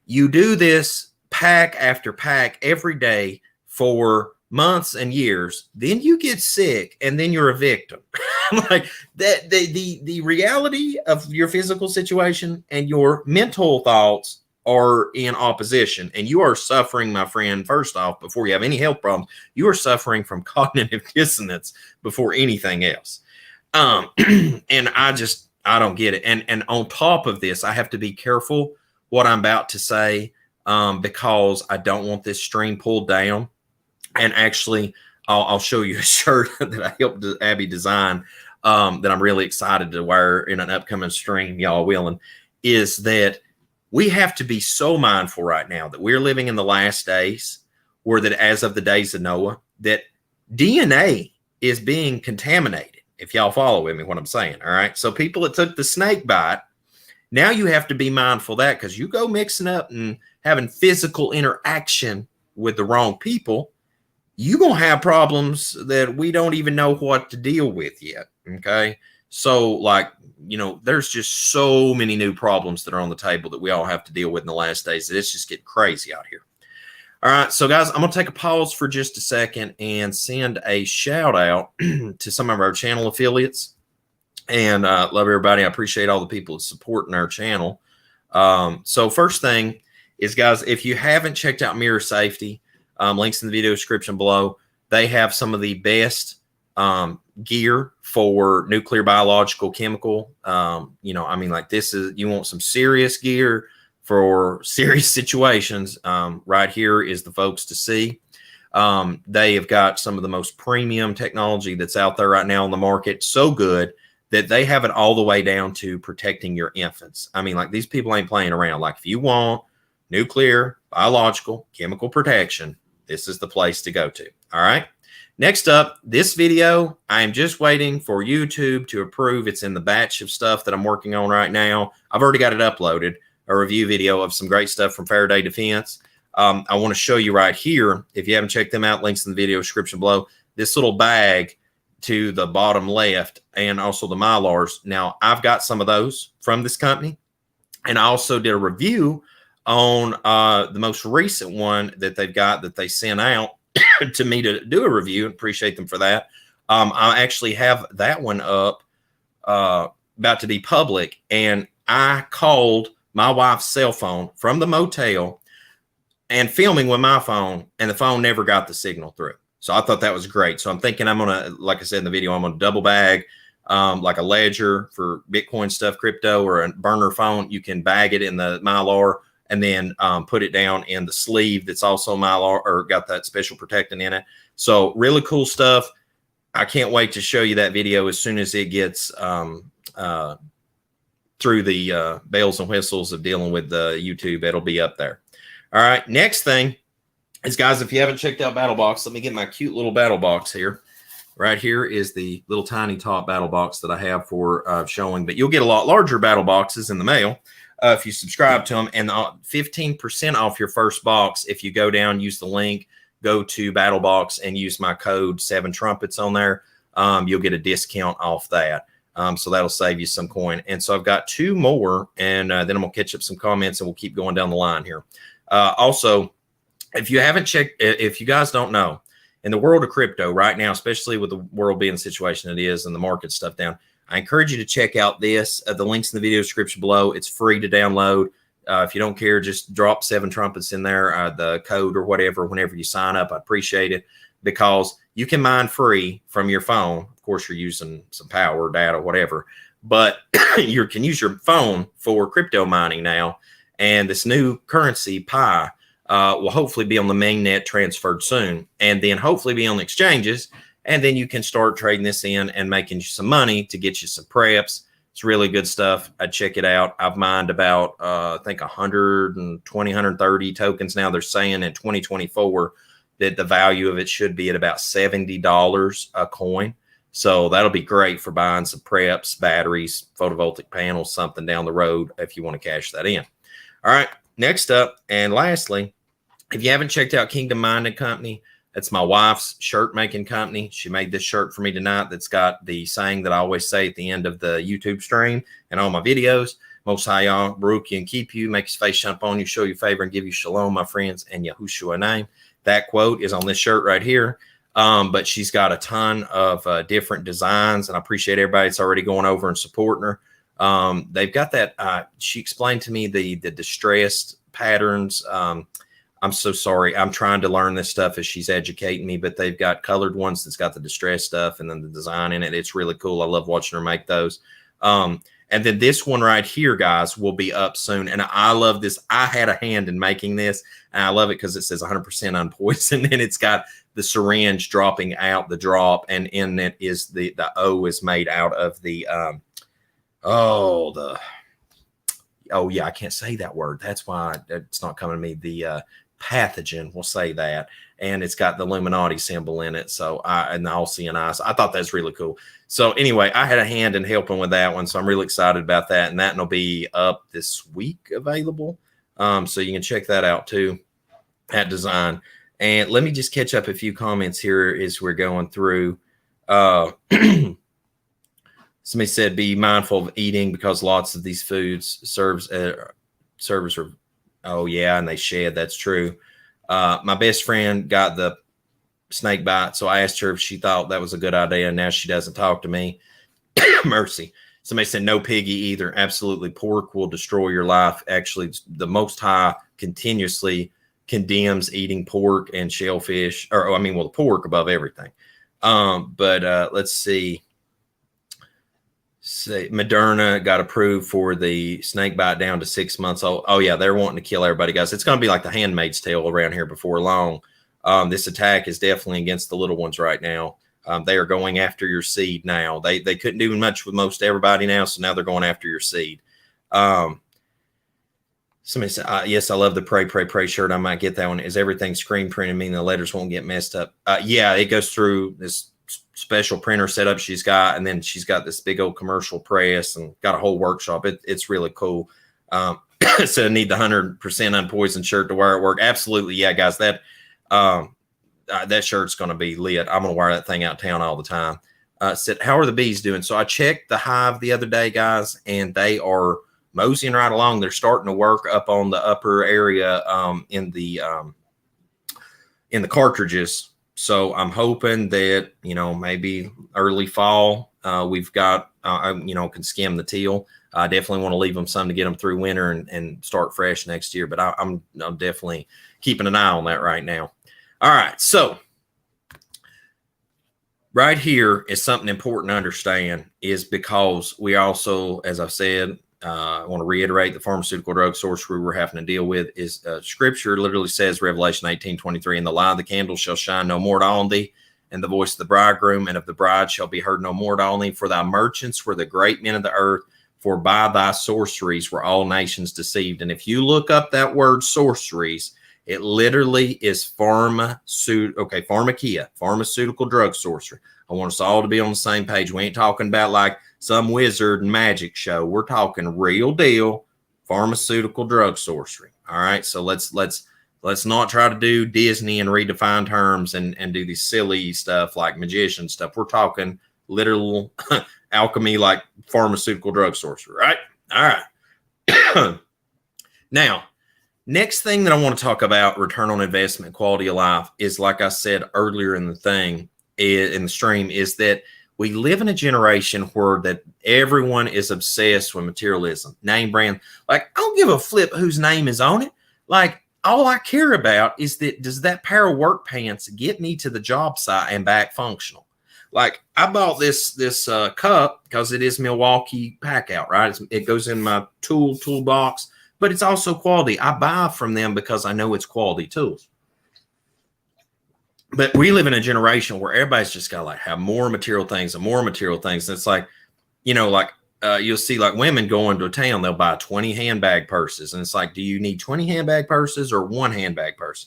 You do this pack after pack every day for months and years, then you get sick and then you're a victim. Like that, the reality of your physical situation and your mental thoughts are in opposition, and you are suffering, my friend. First off, before you have any health problems, you are suffering from cognitive dissonance before anything else. And I don't get it. And on top of this, I have to be careful what I'm about to say, because I don't want this stream pulled down. And actually, I'll show you a shirt that I helped Abby design. that I'm really excited to wear in an upcoming stream, y'all willing, is that we have to be so mindful right now that we're living in the last days, or that as of the days of Noah, that DNA is being contaminated. If y'all follow with me what I'm saying, all right? So people that took the snake bite, now you have to be mindful of that, because you go mixing up and having physical interaction with the wrong people, you're going to have problems that we don't even know what to deal with yet, okay? So, like, you know, there's just so many new problems that are on the table that we all have to deal with in the last days. It's just getting crazy out here. All right, so guys, I'm going to take a pause for just a second and send a shout out to some of our channel affiliates. And love everybody. I appreciate all the people supporting our channel. So first thing is, guys, if you haven't checked out Mirror Safety, links in the video description below. They have some of the best gear for nuclear, biological, chemical. You know, I mean, like, this is, you want some serious gear for serious situations. Right here is the folks to see. They have got some of the most premium technology that's out there right now on the market. So good that they have it all the way down to protecting your infants. I mean, like, these people ain't playing around. Like, if you want nuclear, biological, chemical protection, this is the place to go to. All right. Next up, this video, I am just waiting for YouTube to approve. It's in the batch of stuff that I'm working on right now. I've already got it uploaded, a review video of some great stuff from Faraday Defense. I want to show you right here. If you haven't checked them out, links in the video description below. This little bag to the bottom left, and also the Mylars. Now, I've got some of those from this company, and I also did a review on the most recent one that they've got that they sent out to me to do a review. Appreciate them for that. I actually have that one up, about to be public, and I called my wife's cell phone from the motel and filming with my phone, and the phone never got the signal through. So I thought that was great. So I'm thinking I'm going to, like I said in the video, I'm going to double bag like a ledger for Bitcoin stuff, crypto, or a burner phone. You can bag it in the Mylar and then put it down in the sleeve that's also Mylar, or got that special protectant in it. So really cool stuff. I can't wait to show you that video as soon as it gets through the bells and whistles of dealing with the YouTube. It'll be up there. All right. Next thing is, guys, if you haven't checked out Battle Box, let me get my cute little Battle Box here. Right here is the little tiny top Battle Box that I have for showing, but you'll get a lot larger Battle Boxes in the mail if you subscribe to them, and 15% off your first box. If you go down, use the link, go to Battle Box and use my code 7trumpets on there. You'll get a discount off that. So that'll save you some coin. And so I've got two more, and then I'm gonna catch up some comments, and we'll keep going down the line here. Also, if you haven't checked, if you guys don't know, in the world of crypto right now, especially with the world being the situation it is and the market stuff down, I encourage you to check out this. The link's in the video description below. It's free to download. If you don't care, just drop 7 trumpets in there, the code or whatever, whenever you sign up. I appreciate it, because you can mine free from your phone. Of course, you're using some power, data, whatever, but you can use your phone for crypto mining now. And this new currency, Pi, will hopefully be on the mainnet transferred soon, and then hopefully be on the exchanges. And then you can start trading this in and making you some money to get you some preps. It's really good stuff. I'd check it out. I've mined about, I think 120, 130 tokens now. They're saying in 2024 that the value of it should be at about $70 a coin. So that'll be great for buying some preps, batteries, photovoltaic panels, something down the road if you want to cash that in. All right, next up and lastly, if you haven't checked out Kingdom Minded Company, that's my wife's shirt making company. She made this shirt for me tonight that's got the saying that I always say at the end of the YouTube stream and all my videos. Most High Yah, Baruch you and keep you, make his face jump on you, show you favor, and give you shalom, my friends, and Yahushua name. That quote is on this shirt right here. But she's got a ton of different designs, and I appreciate everybody that's already going over and supporting her. They've got that. She explained to me the distressed patterns. I'm so sorry. I'm trying to learn this stuff as she's educating me, but they've got colored ones that's got the distressed stuff and then the design in it. It's really cool. I love watching her make those. And then this one right here, guys, will be up soon. And I love this. I had a hand in making this, and I love it because it says 100% unpoisoned, and it's got the syringe dropping out the drop, and in it is the O is made out of the I can't say that word. That's why it's not coming to me. The pathogen, we'll say that. And it's got the Illuminati symbol in it. So and the all seeing eyes. I thought that's really cool. So anyway, I had a hand in helping with that one. So I'm really excited about that. And that will be up this week available. So you can check that out too at Design. And let me just catch up a few comments here as we're going through. Somebody said, be mindful of eating because lots of these foods servers are, oh yeah, and they shed. That's true. My best friend got the snake bite, so I asked her if she thought that was a good idea, and now she doesn't talk to me. Mercy. Somebody said no piggy either. Absolutely, pork will destroy your life. Actually, the Most High continuously condemns eating pork and shellfish, or the pork above everything. But let's see. Say Moderna got approved for the snake bite down to 6 months old. Oh yeah, they're wanting to kill everybody, guys. It's going to be like the Handmaid's Tale around here before long. This attack is definitely against the little ones right now. They are going after your seed now. They couldn't do much with most everybody now, so now they're going after your seed. Somebody said, yes, I love the pray shirt. I might get that one. Is everything screen printed, meaning the letters won't get messed up? Yeah, it goes through this special printer setup she's got, and then she's got this big old commercial press and got a whole workshop. It's really cool. So I need the 100% unpoisoned shirt to wear at work. Absolutely, yeah, guys. That shirt's going to be lit. I'm going to wear that thing out town all the time. Said, how are the bees doing? So I checked the hive the other day, guys, and they are moseying right along. They're starting to work up on the upper area in the cartridges. So I'm hoping that, maybe early fall, we've got, can skim the teal. I definitely want to leave them some to get them through winter and start fresh next year. But I'm definitely keeping an eye on that right now. All right. So right here is something important to understand, is because we also, as I've said, I want to reiterate, the pharmaceutical drug sorcery we're having to deal with is Scripture literally says, Revelation 18:23, and the light of the candle shall shine no more at all on thee, and the voice of the bridegroom and of the bride shall be heard no more at all on thee. For thy merchants were the great men of the earth, for by thy sorceries were all nations deceived. And if you look up that word sorceries, it literally is pharmakia, pharmaceutical drug sorcery. I want us all to be on the same page. We ain't talking about like some wizard and magic show. We're talking real deal pharmaceutical drug sorcery. All right. So let's not try to do Disney and redefine terms and do these silly stuff like magician stuff. We're talking literal alchemy, like pharmaceutical drug sorcery. Right. All right. Now, next thing that I want to talk about, return on investment, quality of life, is like I said earlier in the stream, is that we live in a generation where that everyone is obsessed with materialism, name brand. Like, I don't give a flip whose name is on it. Like, all I care about is that, does that pair of work pants get me to the job site and back functional? Like, I bought this cup because it is Milwaukee pack out, right? It goes in my toolbox, but it's also quality. I buy from them because I know it's quality tools. But we live in a generation where everybody's just got to like have more material things and more material things. And it's like, you'll see like women going to a town, they'll buy 20 handbag purses. And it's like, do you need 20 handbag purses or one handbag purse?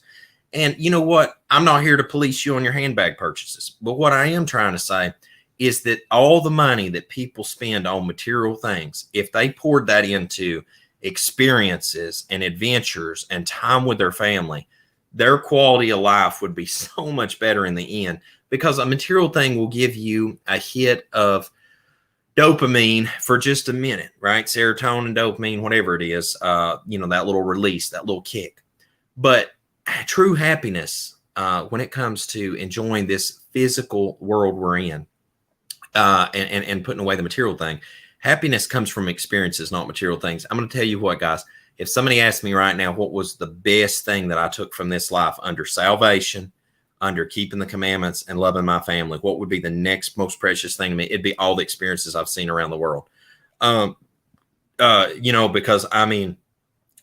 And you know what? I'm not here to police you on your handbag purchases. But what I am trying to say is that all the money that people spend on material things, if they poured that into experiences and adventures and time with their family, their quality of life would be so much better in the end, because a material thing will give you a hit of dopamine for just a minute, right? Serotonin, dopamine, whatever it is, that little release, that little kick. But true happiness, when it comes to enjoying this physical world we're in, and putting away the material thing, happiness comes from experiences, not material things. I'm going to tell you what, guys. If somebody asked me right now, what was the best thing that I took from this life under salvation, under keeping the commandments and loving my family, what would be the next most precious thing to me? It'd be all the experiences I've seen around the world. Because I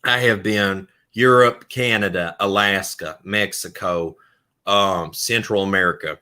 have been Europe, Canada, Alaska, Mexico, Central America,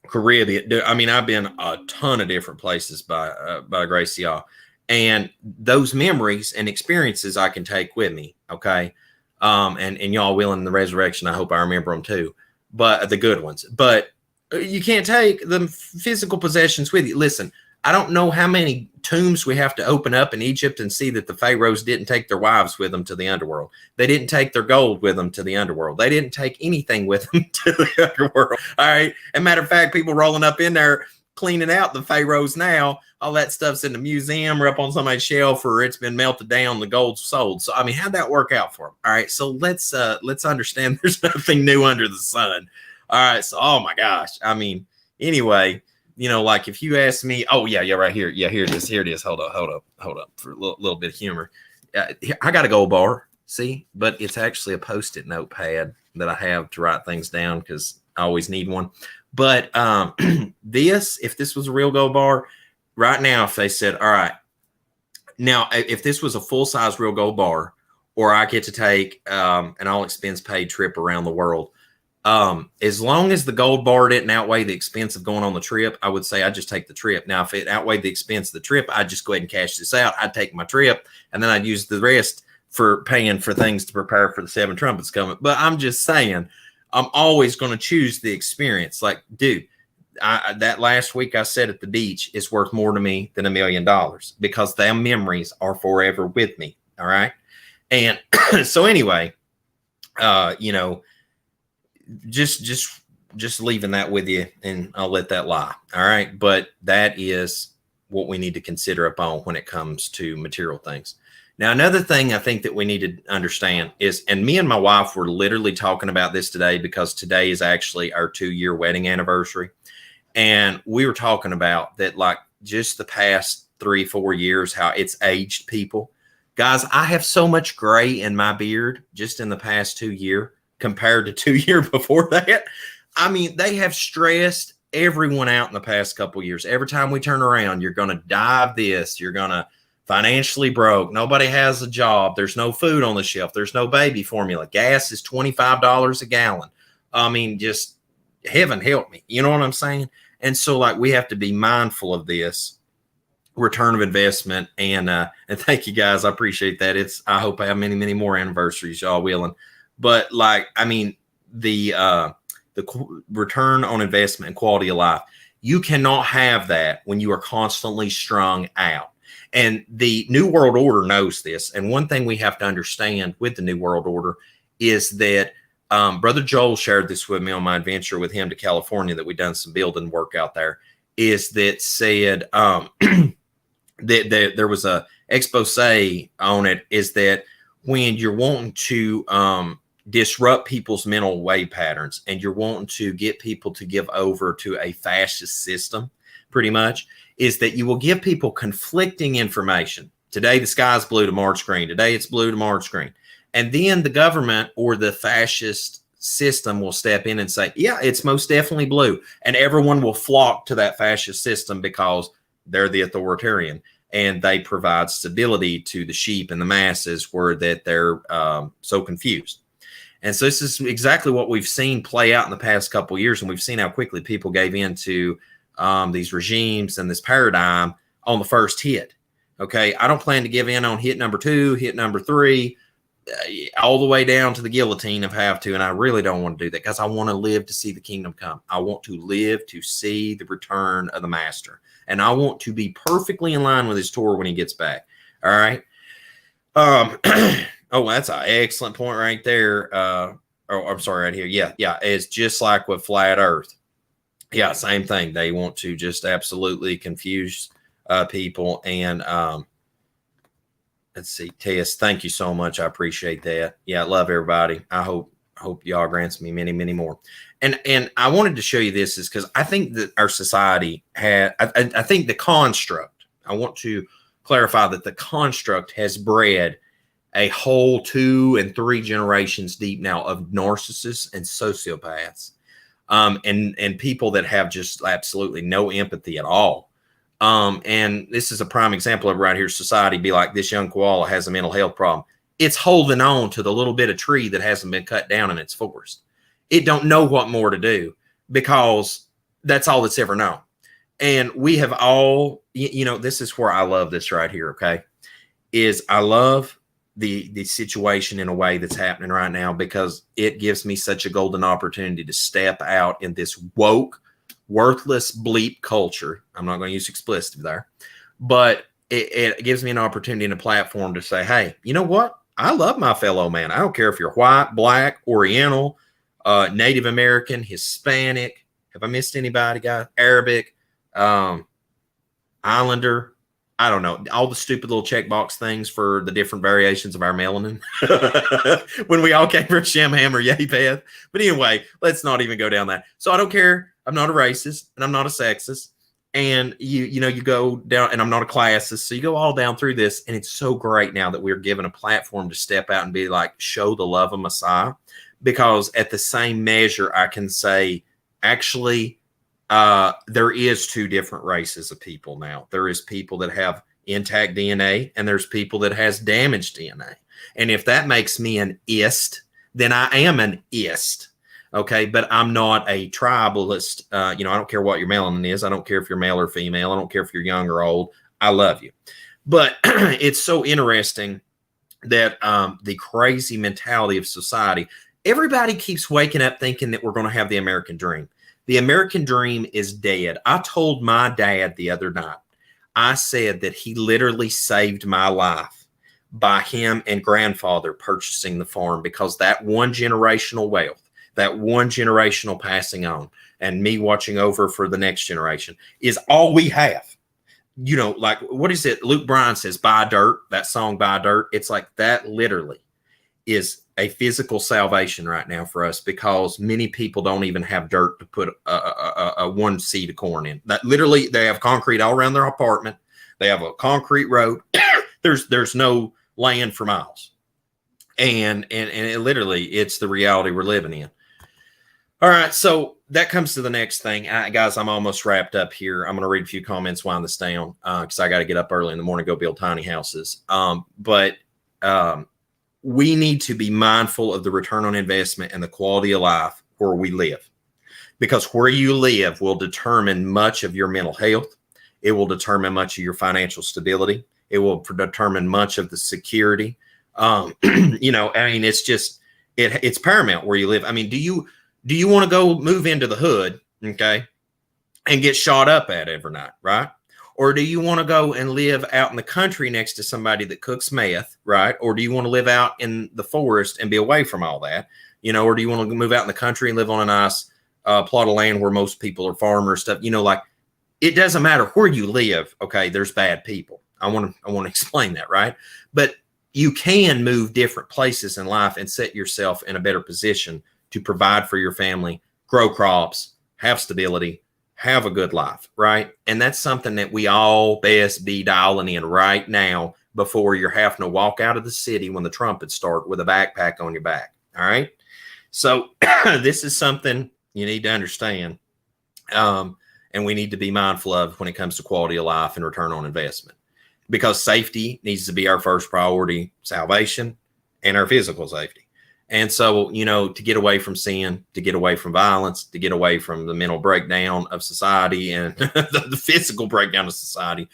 Caribbean. I mean, I've been a ton of different places by grace of y'all. And those memories and experiences I can take with me. Okay. And y'all will in the resurrection. I hope I remember them too, but the good ones. But you can't take the physical possessions with you. Listen, I don't know how many tombs we have to open up in Egypt and see that the pharaohs didn't take their wives with them to the underworld. They didn't take their gold with them to the underworld. They didn't take anything with them to the underworld. All right. And matter of fact, people rolling up in there cleaning out the pharaohs now, all that stuff's in the museum or up on somebody's shelf, or it's been melted down, the gold's sold. So I mean, how'd that work out for them? All right. So let's understand there's nothing new under the sun. All right. So, oh my gosh. I mean, anyway, you know, like if you ask me, oh yeah, right here. Yeah, here it is. Hold up for a little bit of humor. I got a gold bar, see, but it's actually a Post-it notepad that I have to write things down because I always need one. But if this was a real gold bar right now, if they said, all right, now if this was a full-size real gold bar, or I get to take an all expense paid trip around the world, as long as the gold bar didn't outweigh the expense of going on the trip, I would say I'd just take the trip. Now, if it outweighed the expense of the trip, I'd just go ahead and cash this out. I'd take my trip, and then I'd use the rest for paying for things to prepare for the 7 trumpets coming. But I'm just saying, I'm always going to choose the experience. Like, dude, that last week I said at the beach is worth more to me than $1 million because them memories are forever with me. All right. And so anyway, you know, just leaving that with you, and I'll let that lie. All right. But that is what we need to consider upon when it comes to material things. Now, another thing I think that we need to understand is, and me and my wife were literally talking about this today because today is actually our 2-year wedding anniversary. And we were talking about that, like just the past 3-4 years, how it's aged people. Guys, I have so much gray in my beard just in the past 2 years compared to 2 years before that. I mean, they have stressed everyone out in the past couple of years. Every time we turn around, you're going to die of this. You're going to financially broke. Nobody has a job. There's no food on the shelf. There's no baby formula. Gas is $25 a gallon. I mean, just heaven help me. You know what I'm saying? And so like we have to be mindful of this return of investment. And thank you guys. I appreciate that. I hope I have many, many more anniversaries, y'all willing. But like, I mean, the return on investment and quality of life, you cannot have that when you are constantly strung out. And the New World Order knows this. And one thing we have to understand with the New World Order is that Brother Joel shared this with me on my adventure with him to California, that we done some building work out there, is that said that there was a expose on it, is that when you're wanting to disrupt people's mental way patterns and you're wanting to get people to give over to a fascist system, pretty much, is that you will give people conflicting information. Today, the sky's blue, tomorrow it's green. Today, it's blue, tomorrow it's green. And then the government or the fascist system will step in and say, yeah, it's most definitely blue. And everyone will flock to that fascist system because they're the authoritarian and they provide stability to the sheep and the masses where that they're so confused. And so this is exactly what we've seen play out in the past couple of years. And we've seen how quickly people gave in to these regimes and this paradigm on the first hit. Okay. I don't plan to give in on hit number 2, hit number 3, all the way down to the guillotine if I have to. And I really don't want to do that because I want to live to see the kingdom come. I want to live to see the return of the master. And I want to be perfectly in line with his tour when he gets back. All right. Oh, that's an excellent point right there. I'm sorry, right here. Yeah. It's just like with flat earth. Yeah, same thing. They want to just absolutely confuse people. And let's see, Tess, thank you so much. I appreciate that. Yeah, I love everybody. I hope y'all grants me many, many more. And I wanted to show you this is because I think that our society had, I think the construct, I want to clarify that the construct has bred a whole 2 and 3 generations deep now of narcissists and sociopaths. And people that have just absolutely no empathy at all. And this is a prime example of right here. Society be like, this young koala has a mental health problem. It's holding on to the little bit of tree that hasn't been cut down in its forest. it don't know what more to do, because that's all it's ever known. And we have all, this is where I love this right here. Okay. Is I love the situation in a way that's happening right now, because it gives me such a golden opportunity to step out in this woke, worthless bleep culture. I'm not going to use explicit there, but it gives me an opportunity and a platform to say, hey, you know what? I love my fellow man. I don't care if you're white, black, Oriental, Native American, Hispanic. Have I missed anybody, guys? Arabic, Islander. I don't know, all the stupid little checkbox things for the different variations of our melanin when we all came from Shem, Ham, or Japheth. But anyway, let's not even go down that. So I don't care. I'm not a racist, and I'm not a sexist. And you go down, and I'm not a classist. So you go all down through this, and it's so great now that we're given a platform to step out and be like, show the love of Messiah. Because at the same measure, I can say, actually, there is two different races of people now. There is people that have intact DNA, and there's people that has damaged DNA. And if that makes me an ist, then I am an ist. Okay. But I'm not a tribalist. I don't care what your melanin is. I don't care if you're male or female. I don't care if you're young or old. I love you. But it's so interesting that the crazy mentality of society, everybody keeps waking up thinking that we're going to have the American dream. The American dream is dead. I told my dad the other night, I said that he literally saved my life by him and grandfather purchasing the farm, because that one generational wealth, that one generational passing on, and me watching over for the next generation is all we have. Like, what is it? Luke Bryan says, buy dirt, that song, Buy Dirt. It's like that literally is a physical salvation right now for us, because many people don't even have dirt to put a one seed of corn in. That literally, they have concrete all around their apartment. They have a concrete road. There's no land for miles. And it literally, it's the reality we're living in. All right. So that comes to the next thing. Guys, I'm almost wrapped up here. I'm going to read a few comments, wind this down, because I got to get up early in the morning, go build tiny houses. But we need to be mindful of the return on investment and the quality of life where we live, because where you live will determine much of your mental health. It will determine much of your financial stability. It will determine much of the security. It's just, it's paramount where you live. I mean, do you want to go move into the hood, okay, and get shot up at every night, right? Or do you want to go and live out in the country next to somebody that cooks meth, right? Or do you want to live out in the forest and be away from all that, or do you want to move out in the country and live on a nice plot of land where most people are farmers, stuff, like, it doesn't matter where you live. Okay. There's bad people. I want to explain that, right? But you can move different places in life and set yourself in a better position to provide for your family, grow crops, have stability, have a good life, right? And that's something that we all best be dialing in right now, before you're having to walk out of the city when the trumpets start with a backpack on your back. All right. So this is something you need to understand. And we need to be mindful of when it comes to quality of life and return on investment, because safety needs to be our first priority, salvation and our physical safety. And so, to get away from sin, to get away from violence, to get away from the mental breakdown of society and the physical breakdown of society,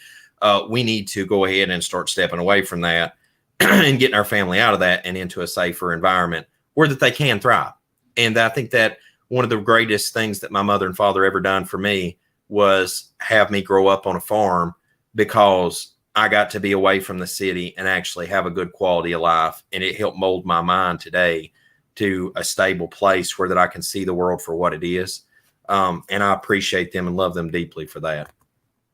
we need to go ahead and start stepping away from that and getting our family out of that and into a safer environment where that they can thrive. And I think that one of the greatest things that my mother and father ever done for me was have me grow up on a farm, because I got to be away from the city and actually have a good quality of life. And it helped mold my mind today to a stable place where that I can see the world for what it is. And I appreciate them and love them deeply for that.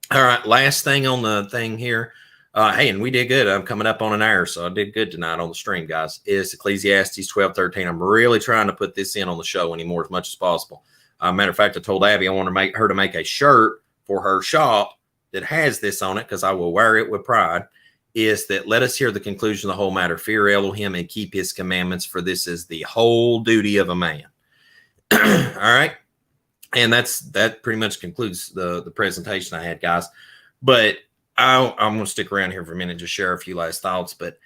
All right. Last thing on the thing here. Hey, and we did good. I'm coming up on an hour, so I did good tonight on the stream, guys. Is Ecclesiastes 12:13. I'm really trying to put this in on the show anymore as much as possible. Matter of fact, I told Abby I want to make her to make a shirt for her shop that has this on it, because I will wear it with pride. Is that, let us hear the conclusion of the whole matter. Fear Elohim and keep his commandments, for this is the whole duty of a man. All right. And that pretty much concludes the presentation I had, guys. But I'm going to stick around here for a minute to share a few last thoughts. But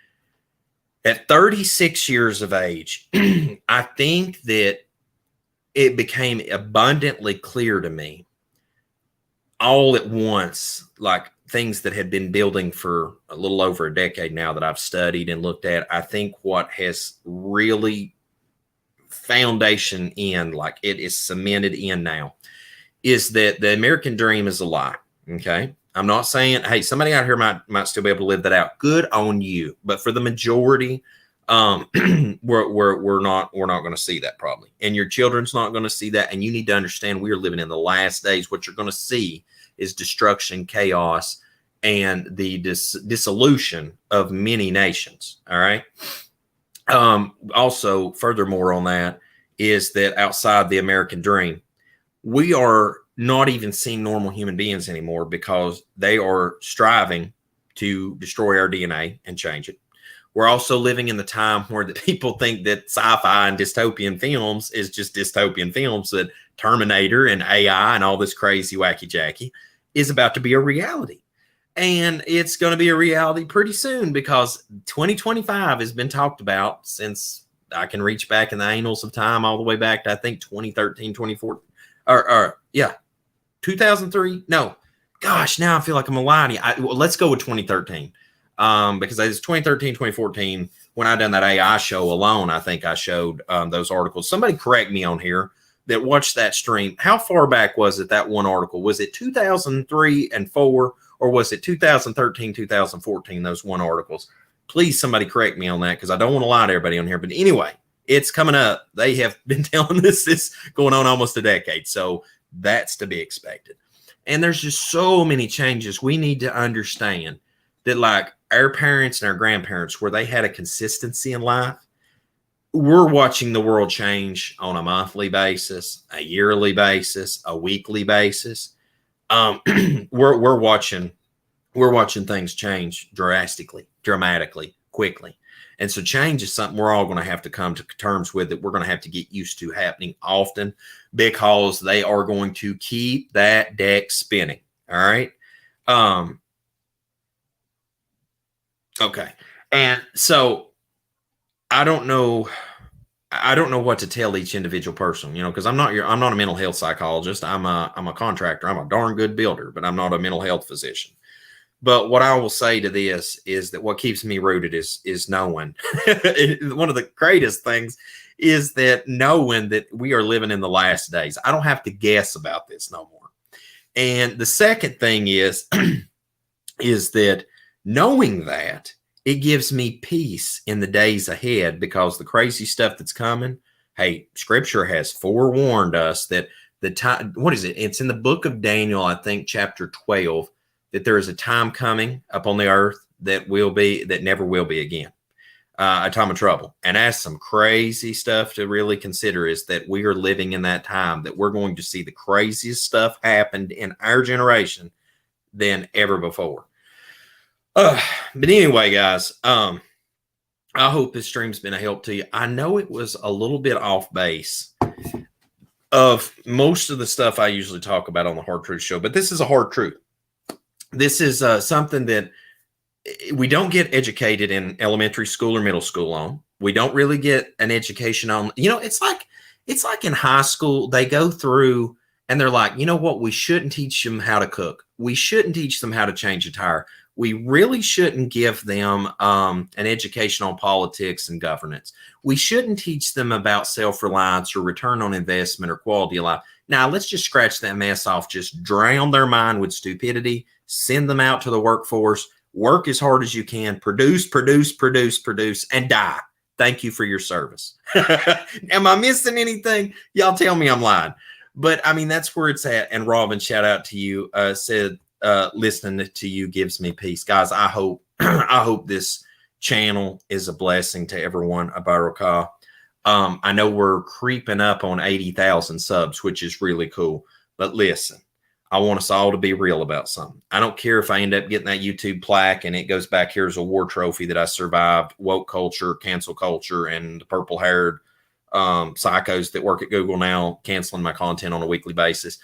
at 36 years of age, I think that it became abundantly clear to me all at once, like things that had been building for a little over a decade now that I've studied and looked at. I think what has really foundation in, like it is cemented in now, is that the American dream is a lie. Okay. I'm not saying, hey, somebody out here might still be able to live that out. Good on you. But for the majority, we're not going to see that probably. And your children's not going to see that. And you need to understand we are living in the last days. What you're going to see is destruction, chaos, and the dissolution of many nations. All right. Also, furthermore on that is that outside the American dream, we are not even seeing normal human beings anymore because they are striving to destroy our DNA and change it. We're also living in the time where the people think that sci-fi and dystopian films is just dystopian films, that Terminator and AI and all this crazy wacky jacky is about to be a reality. And it's going to be a reality pretty soon because 2025 has been talked about since I can reach back in the annals of time all the way back to, I think, 2013, 2014. Yeah, 2003. No, gosh, now I feel like I'm lying. Let's go with 2013. Because it's 2013, 2014, when I done that AI show alone, I think I showed those articles. Somebody correct me on here that watched that stream. How far back was it, that one article? Was it 2003 and 4, or was it 2013, 2014, those one articles? Please, somebody correct me on that, because I don't want to lie to everybody on here. But anyway, it's coming up. They have been telling this going on almost a decade. So that's to be expected. And there's just so many changes. We need to understand that, like our parents and our grandparents, where they had a consistency in life, we're watching the world change on a monthly basis, a yearly basis, a weekly basis. We're watching things change dramatically, quickly. And so change is something we're all going to have to come to terms with, that we're going to have to get used to happening often, because they are going to keep that deck spinning. All right. Okay. And so I don't know what to tell each individual person, because I'm not a mental health psychologist. I'm a contractor. I'm a darn good builder, but I'm not a mental health physician. But what I will say to this is that what keeps me rooted is knowing. One of the greatest things is that knowing that we are living in the last days. I don't have to guess about this no more. And the second thing is that knowing that, it gives me peace in the days ahead, because the crazy stuff that's coming, hey, Scripture has forewarned us that the time, what is it? It's in the book of Daniel, I think, chapter 12, that there is a time coming upon the earth that never will be again, a time of trouble. And that's some crazy stuff to really consider, is that we are living in that time that we're going to see the craziest stuff happened in our generation than ever before. But anyway, guys, I hope this stream's been a help to you. I know it was a little bit off base of most of the stuff I usually talk about on the Hard Truth Show, but this is a hard truth. This is something that we don't get educated in elementary school or middle school on. We don't really get an education on, it's like in high school, they go through and they're like, you know what? We shouldn't teach them how to cook. We shouldn't teach them how to change a tire. We really shouldn't give them an education on politics and governance. We shouldn't teach them about self-reliance or return on investment or quality of life. Now, let's just scratch that mess off. Just drown their mind with stupidity. Send them out to the workforce. Work as hard as you can. Produce, and die. Thank you for your service. Am I missing anything? Y'all tell me I'm lying. But, I mean, that's where it's at. And Robin, shout out to you, said, listening to you gives me peace. Guys, I hope this channel is a blessing to everyone. Abaraka. I know we're creeping up on 80,000 subs, which is really cool. But listen, I want us all to be real about something. I don't care if I end up getting that YouTube plaque and it goes back here as a war trophy that I survived woke culture, cancel culture, and the purple-haired psychos that work at Google now canceling my content on a weekly basis.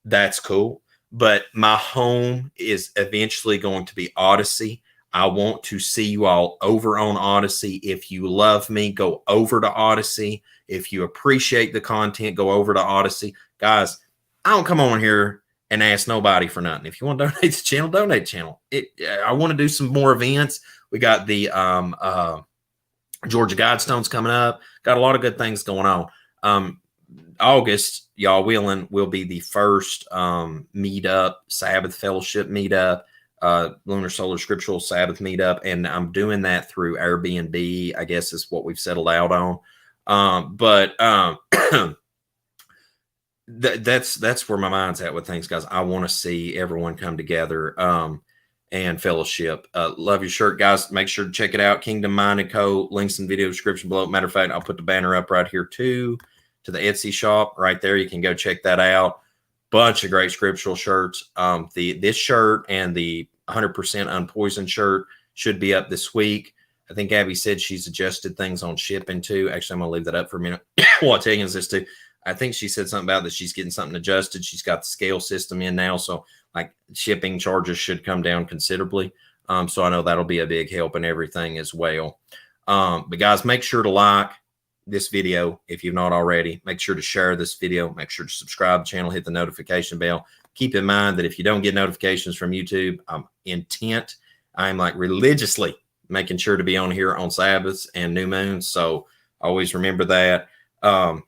That's cool. But my home is eventually going to be Odyssey. I want to see you all over on Odyssey. If you love me, go over to Odyssey. If you appreciate the content, go over to Odyssey. Guys, I don't come on here and ask nobody for nothing. If you want to donate to the channel, donate the channel. I want to do some more events. We got the Georgia Guidestones coming up. Got a lot of good things going on. August, y'all willing, will be the first meetup, Sabbath Fellowship meetup, Lunar Solar Scriptural Sabbath meetup, and I'm doing that through Airbnb, I guess is what we've settled out on. That's where my mind's at with things, guys. I want to see everyone come together and fellowship. Love your shirt, guys. Make sure to check it out. KingdomMindedCo. Links in video description below. Matter of fact, I'll put the banner up right here too, to the Etsy shop right there. You can go check that out. Bunch of great scriptural shirts. This shirt and the 100% unpoisoned shirt should be up this week. I think Abby said she's adjusted things on shipping too. Actually, I'm gonna leave that up for a minute. While taking this too. I think she said something about that she's getting something adjusted. She's got the scale system in now, so like shipping charges should come down considerably. So I know that'll be a big help and everything as well. But guys, make sure to like this video if you've not already. Make sure to share this video. Make sure to subscribe to the channel, hit the notification bell. Keep in mind that if you don't get notifications from YouTube, I'm like religiously making sure to be on here on Sabbaths and new moons. So always remember that. I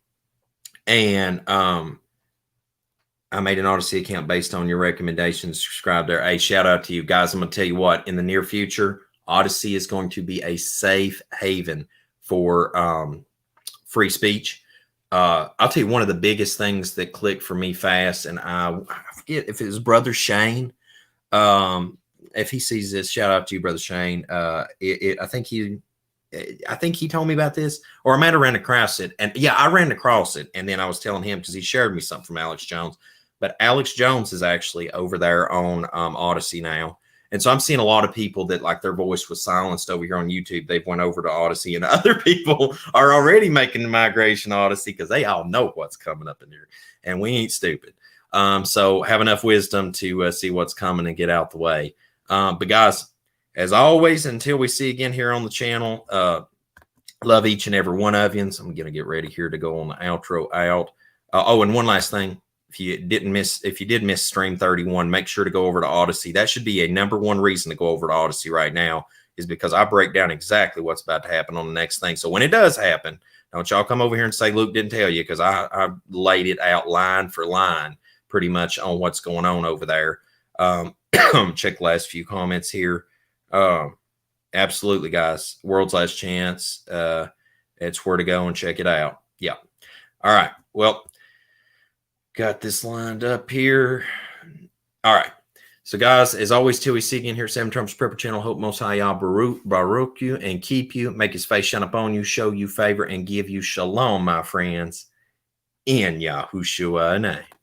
made an Odyssey account based on your recommendations. Subscribe there. Hey, shout out to you guys. I'm going to tell you what, in the near future, Odyssey is going to be a safe haven for free speech. I'll tell you one of the biggest things that clicked for me fast, and I forget if it was Brother Shane. If he sees this, shout out to you, Brother Shane. I think he told me about this, or I might have ran across it. And yeah, I ran across it. And then I was telling him because he shared me something from Alex Jones. But Alex Jones is actually over there on Odyssey now. And so I'm seeing a lot of people that like their voice was silenced over here on YouTube. They've went over to Odyssey, and other people are already making the migration to Odyssey because they all know what's coming up in here. And we ain't stupid. So have enough wisdom to see what's coming and get out the way. But guys, as always, until we see again here on the channel, love each and every one of you. So I'm going to get ready here to go on the outro out. Oh, and one last thing. If you did miss stream 31, make sure to go over to Odyssey. That should be a #1 reason to go over to Odyssey right now, is because I break down exactly what's about to happen on the next thing. So when it does happen, don't y'all come over here and say Luke didn't tell you, because I laid it out line for line pretty much on what's going on over there. Check the last few comments here. Absolutely, guys. World's Last Chance. It's where to go and check it out. Yeah. All right. Well, got this lined up here. All right. So, guys, as always, till we see again here, 7 Trump's Prepper Channel. Hope Most High Yah Baruch you and keep you, make his face shine upon you, show you favor, and give you shalom, my friends, in Yahushua's name.